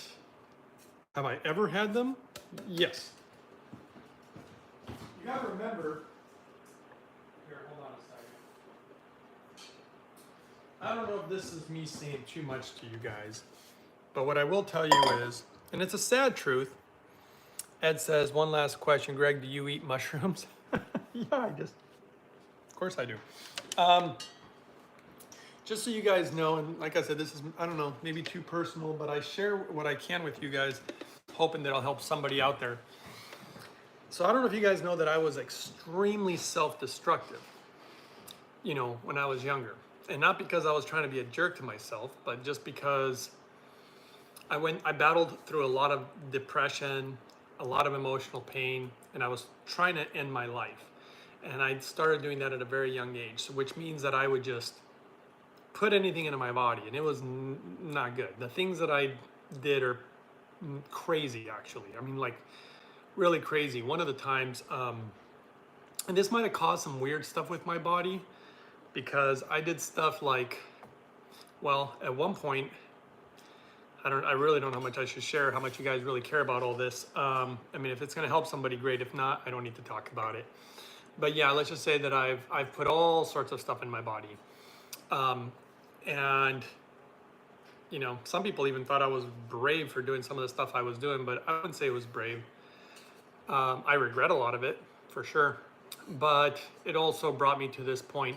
have I ever had them? Yes. You gotta remember, here, hold on a second. I don't know if this is me saying too much to you guys, but what I will tell you is, and it's a sad truth, Ed says, one last question, Greg, do you eat mushrooms? Yeah, of course I do. Just so you guys know, and like I said, this is, I don't know, maybe too personal, but I share what I can with you guys, hoping that I'll help somebody out there. So I don't know if you guys know that I was extremely self-destructive, you know, when I was younger. And not because I was trying to be a jerk to myself, but just because I battled through a lot of depression, a lot of emotional pain, and I was trying to end my life. And I started doing that at a very young age, which means that I would just put anything into my body, and it was not good. The things that I did are crazy, actually. I mean, like, really crazy. One of the times, and this might have caused some weird stuff with my body, because I did stuff like, well, at one point, I really don't know how much I should share, how much you guys really care about all this. I mean, if it's gonna help somebody, great. If not, I don't need to talk about it. But yeah, let's just say that I've put all sorts of stuff in my body. And you know, some people even thought I was brave for doing some of the stuff I was doing, but I wouldn't say it was brave. I regret a lot of it, for sure. But it also brought me to this point.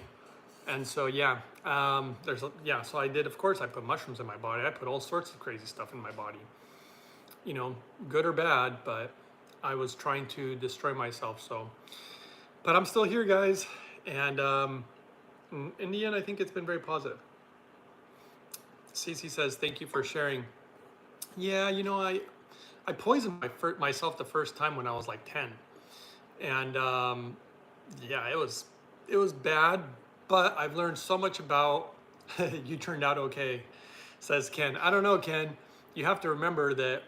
And so, yeah, so I did, of course, I put mushrooms in my body. I put all sorts of crazy stuff in my body, you know, good or bad, but I was trying to destroy myself. So, but I'm still here, guys. And in the end, I think it's been very positive. Cece says, thank you for sharing. Yeah, you know, I poisoned myself the first time when I was like 10. And yeah, it was bad, but I've learned so much about, you turned out okay, says Ken. I don't know, Ken, you have to remember that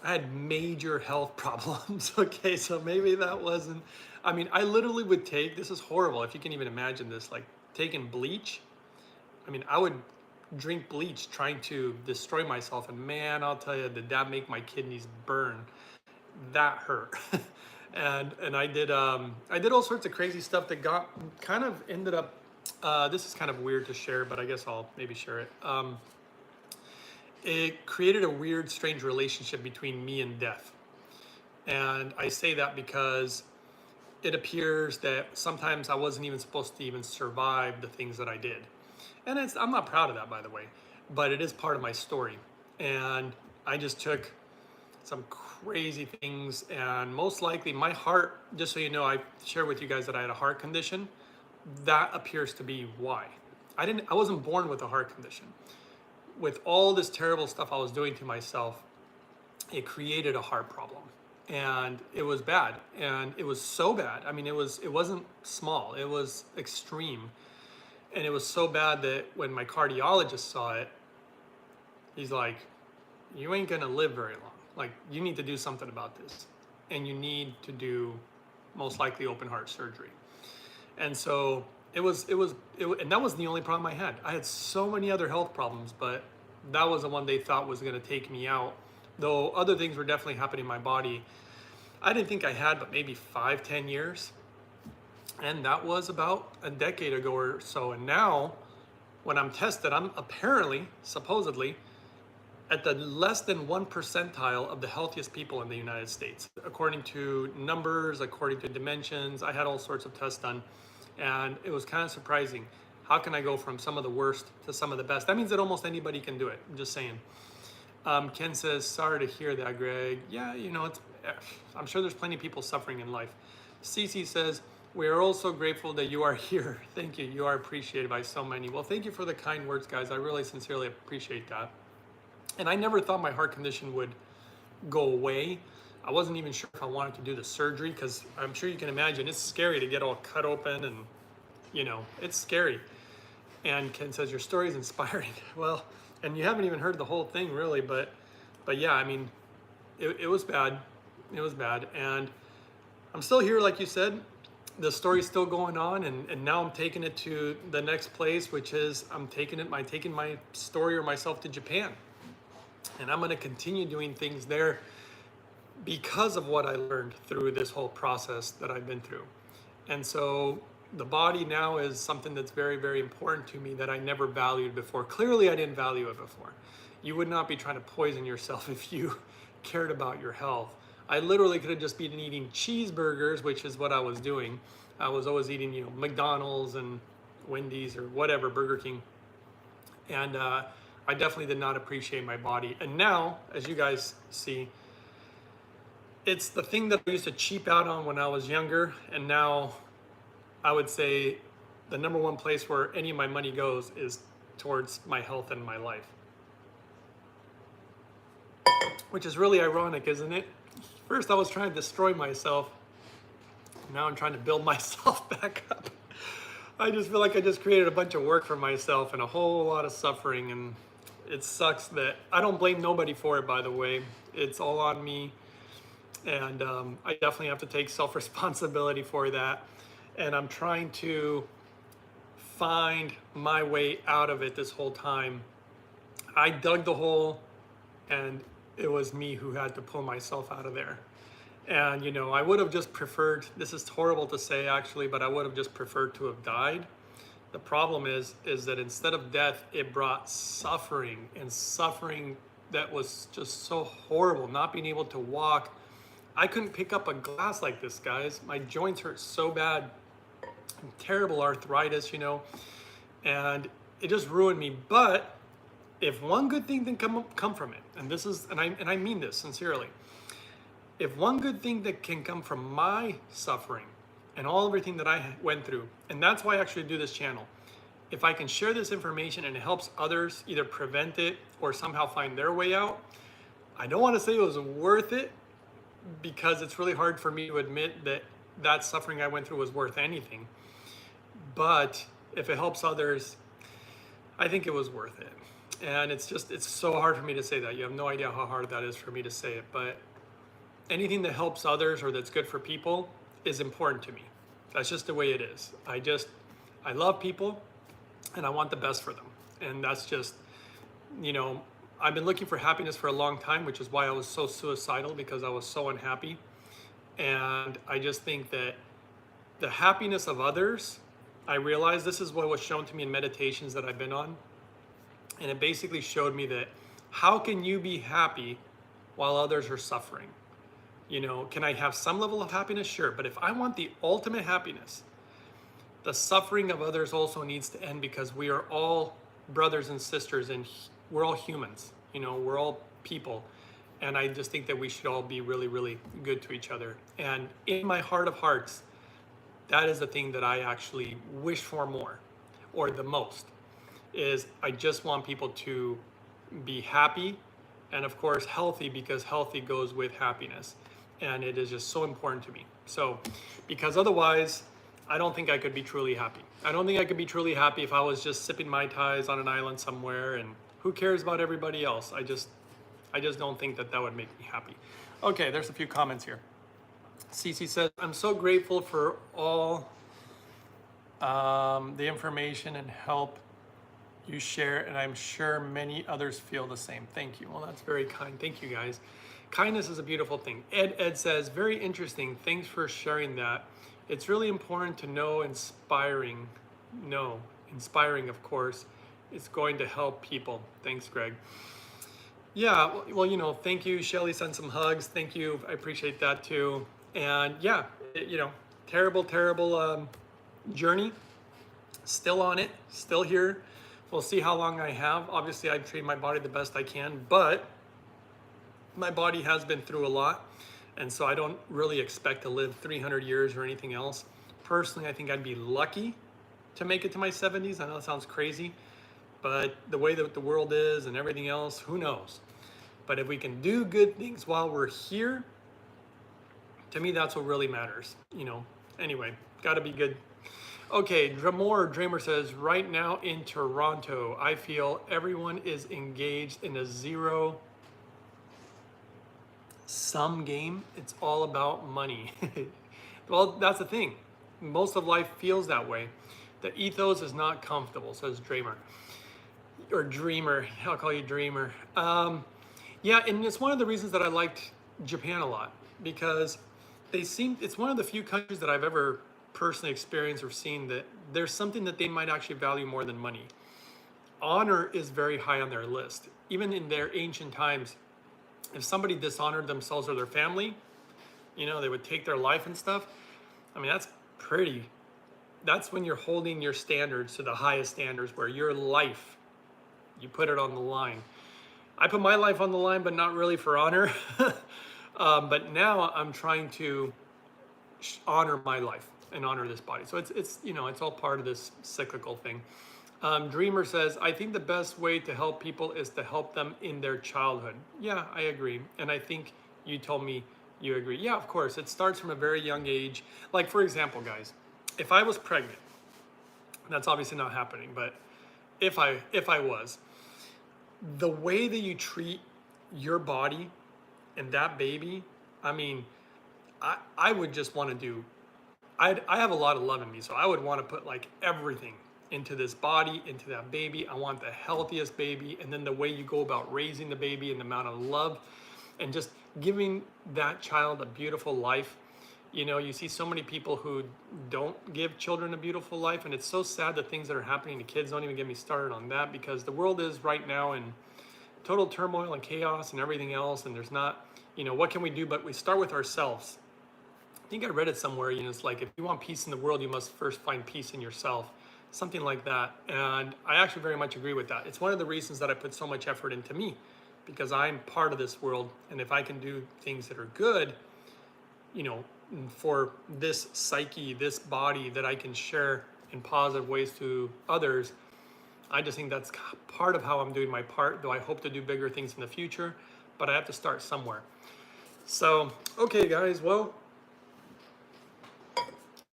I had major health problems, okay? So maybe that wasn't, I mean, I literally would take, this is horrible, if you can even imagine this, like taking bleach. I mean, I would drink bleach trying to destroy myself, and man, I'll tell you, did that make my kidneys burn. That hurt. and I did all sorts of crazy stuff that ended up, this is kind of weird to share, but I guess I'll maybe share it. It created a weird, strange relationship between me and death. And I say that because it appears that sometimes I wasn't even supposed to even survive the things that I did. And I'm not proud of that, by the way, but it is part of my story. And I just took some crazy things, and most likely my heart, just so you know, I shared with you guys that I had a heart condition. that appears to be why. I wasn't born with a heart condition. With all this terrible stuff I was doing to myself, it created a heart problem. And it was bad. And it was so bad. I mean, it wasn't small, it was extreme. And it was so bad that when my cardiologist saw it, he's like, you ain't gonna live very long. Like, you need to do something about this. And you need to do most likely open heart surgery. And so and that was the only problem I had. I had so many other health problems, but that was the one they thought was gonna take me out. Though other things were definitely happening in my body. I didn't think I had, but maybe 5-10 years. And that was about a decade ago or so. And now, when I'm tested, I'm apparently, supposedly, at the less than 1 percentile of the healthiest people in the United States. According to numbers, according to dimensions, I had all sorts of tests done. And it was kind of surprising. How can I go from some of the worst to some of the best? That means that almost anybody can do it. I'm just saying. Ken says, sorry to hear that, Greg. Yeah, I'm sure there's plenty of people suffering in life. Cece says, we are also grateful that you are here. Thank you. You are appreciated by so many. Well, thank you for the kind words, guys. I really sincerely appreciate that. And I never thought my heart condition would go away. I wasn't even sure if I wanted to do the surgery, because I'm sure you can imagine it's scary to get all cut open, and it's scary. And Ken says, your story is inspiring. Well, and you haven't even heard the whole thing really, but yeah, I mean, it was bad. It was bad. And I'm still here, like you said. The story's still going on, and now I'm taking it to the next place, which is I'm taking my story or myself to Japan. And I'm going to continue doing things there because of what I learned through this whole process that I've been through. And so the body now is something that's very, very important to me that I never valued before. Clearly, I didn't value it before. You would not be trying to poison yourself if you cared about your health. I literally could have just been eating cheeseburgers, which is what I was doing. I was always eating, McDonald's and Wendy's or whatever, Burger King. And I definitely did not appreciate my body. And now, as you guys see, it's the thing that I used to cheap out on when I was younger. And now I would say the number one place where any of my money goes is towards my health and my life. Which is really ironic, isn't it? First I was trying to destroy myself. Now I'm trying to build myself back up. I just feel like I just created a bunch of work for myself and a whole lot of suffering, and it sucks that I don't blame nobody for it, by the way. It's all on me, and I definitely have to take self-responsibility for that. And I'm trying to find my way out of it this whole time. I dug the hole, and it was me who had to pull myself out of there. And I would have just preferred, this is horrible to say actually, but I would have just preferred to have died. The problem is that instead of death, it brought suffering, and suffering that was just so horrible. Not being able to walk. I couldn't pick up a glass like this, guys. My joints hurt so bad. Terrible arthritis, and it just ruined me. But if one good thing can come from it, and I mean this sincerely, if one good thing that can come from my suffering and everything that I went through, and that's why I actually do this channel, if I can share this information and it helps others either prevent it or somehow find their way out, I don't want to say it was worth it, because it's really hard for me to admit that suffering I went through was worth anything. But if it helps others, I think it was worth it. And it's so hard for me to say that. You have no idea how hard that is for me to say it. But anything that helps others or that's good for people is important to me. That's just the way it is. I love people, and I want the best for them. And that's just, I've been looking for happiness for a long time, which is why I was so suicidal, because I was so unhappy. And I just think that the happiness of others, I realized this is what was shown to me in meditations that I've been on. And it basically showed me that how can you be happy while others are suffering? Can I have some level of happiness? Sure. But if I want the ultimate happiness, the suffering of others also needs to end, because we are all brothers and sisters, and we're all humans. We're all people. And I just think that we should all be really, really good to each other. And in my heart of hearts, That is the thing that I actually wish for more, or the most, is I just want people to be happy and of course healthy, because healthy goes with happiness. And it is just so important to me. So, because otherwise, I don't think I could be truly happy. I don't think I could be truly happy if I was just sipping Mai Tais on an island somewhere and who cares about everybody else? I just don't think that that would make me happy. Okay, there's a few comments here. Cece says, I'm so grateful for all the information and help you share, and I'm sure many others feel the same. Thank you. Well, that's very kind. Thank you, guys. Kindness is a beautiful thing. Ed says, very interesting. Thanks for sharing that. It's really important to know inspiring, of course, it's going to help people. Thanks, Greg. Yeah, well, you know, thank you. Shelly sent some hugs. Thank you. I appreciate that too. And yeah, you know, terrible journey. Still on it, still here. We'll see how long I have. Obviously, I treat my body the best I can, but my body has been through a lot. And so I don't really expect to live 300 years or anything else. Personally, I think I'd be lucky to make it to my 70s. I know it sounds crazy, but the way that the world is and everything else, who knows? But if we can do good things while we're here, to me, that's what really matters, you know. Anyway, gotta be good. Okay, Dreamer says, right now in Toronto, I feel everyone is engaged in a zero-sum game. It's all about money. Well, that's the thing. Most of life feels that way. The ethos is not comfortable, says Dreamer. Or Dreamer, I'll call you Dreamer. Yeah, and it's one of the reasons that I liked Japan a lot, because it's one of the few countries that I've ever personally experienced or seen that there's something that they might actually value more than money. Honor is very high on their list. Even in their ancient times, if somebody dishonored themselves or their family, you know, they would take their life and stuff. I mean, that's when you're holding your standards to the highest standards, where your life, you put it on the line. I put my life on the line, but not really for honor. But now I'm trying to honor my life and honor this body. So it's you know, it's all part of this cyclical thing. Dreamer says, I think the best way to help people is to help them in their childhood. Yeah, I agree. And I think you told me you agree. Yeah, of course. It starts from a very young age. Like, for example, guys, if I was pregnant, that's obviously not happening, but if I was, the way that you treat your body and that baby, I mean, I would just want to do, I have a lot of love in me, so I would want to put like everything into this body, into that baby. I want the healthiest baby. And then the way you go about raising the baby and the amount of love and just giving that child a beautiful life. You know, you see so many people who don't give children a beautiful life, and it's so sad the things that are happening to kids. Don't even get me started on that, because the world is right now in total turmoil and chaos and everything else, and there's not, you know, what can we do? But we start with ourselves. I think I read it somewhere, you know, it's like, if you want peace in the world, you must first find peace in yourself, something like that. And I actually very much agree with that. It's one of the reasons that I put so much effort into me, because I'm part of this world. And if I can do things that are good, you know, for this psyche, this body, that I can share in positive ways to others, I just think that's part of how I'm doing my part, though I hope to do bigger things in the future, but I have to start somewhere. So, okay, guys, well,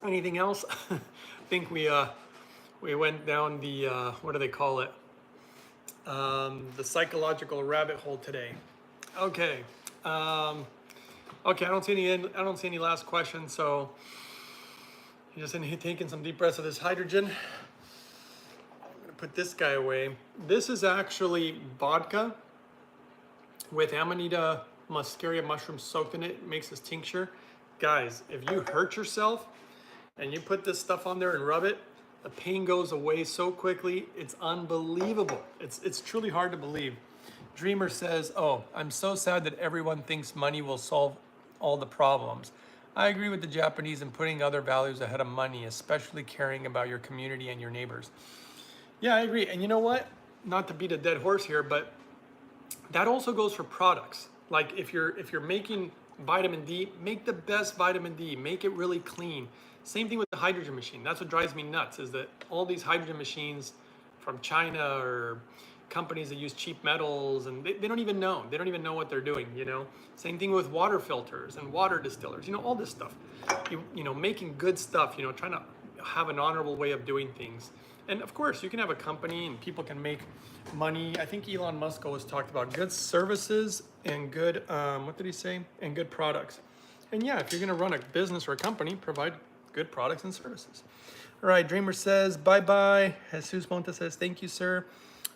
anything else? I think we went down the, what do they call it? The psychological rabbit hole today. Okay. Okay, I don't see any last questions, so you just taking some deep breaths of this hydrogen. I'm gonna put this guy away. This is actually vodka with Amanita muscaria mushrooms soaked in it. It makes this tincture. Guys, if you hurt yourself and you put this stuff on there and rub it, the pain goes away so quickly. It's unbelievable. It's truly hard to believe. Dreamer says, oh, I'm so sad that everyone thinks money will solve all the problems. I agree with the Japanese in putting other values ahead of money, especially caring about your community and your neighbors. Yeah, I agree. And you know what? Not to beat a dead horse here, but that also goes for products. Like if you're making vitamin D, make the best vitamin D, make it really clean. Same thing with the hydrogen machine. That's what drives me nuts, is that all these hydrogen machines from China or companies that use cheap metals, and they don't even know. They don't even know what they're doing, you know? Same thing with water filters and water distillers, you know, all this stuff. You know, making good stuff, you know, trying to have an honorable way of doing things. And of course, you can have a company and people can make money. I think Elon Musk always talked about good services and good, what did he say? And good products. And yeah, if you're gonna run a business or a company, provide good products and services. All right, Dreamer says, bye-bye. Jesus Monta says, thank you, sir.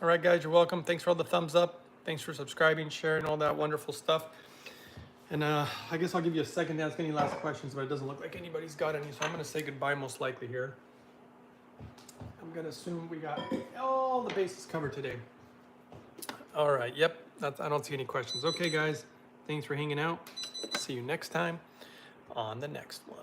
All right, guys, you're welcome. Thanks for all the thumbs up. Thanks for subscribing, sharing, all that wonderful stuff. And I guess I'll give you a second to ask any last questions, but it doesn't look like anybody's got any, so I'm gonna say goodbye most likely here. I'm gonna assume we got all the bases covered today. All right, yep, I don't see any questions. Okay, guys, thanks for hanging out. See you next time on the next one.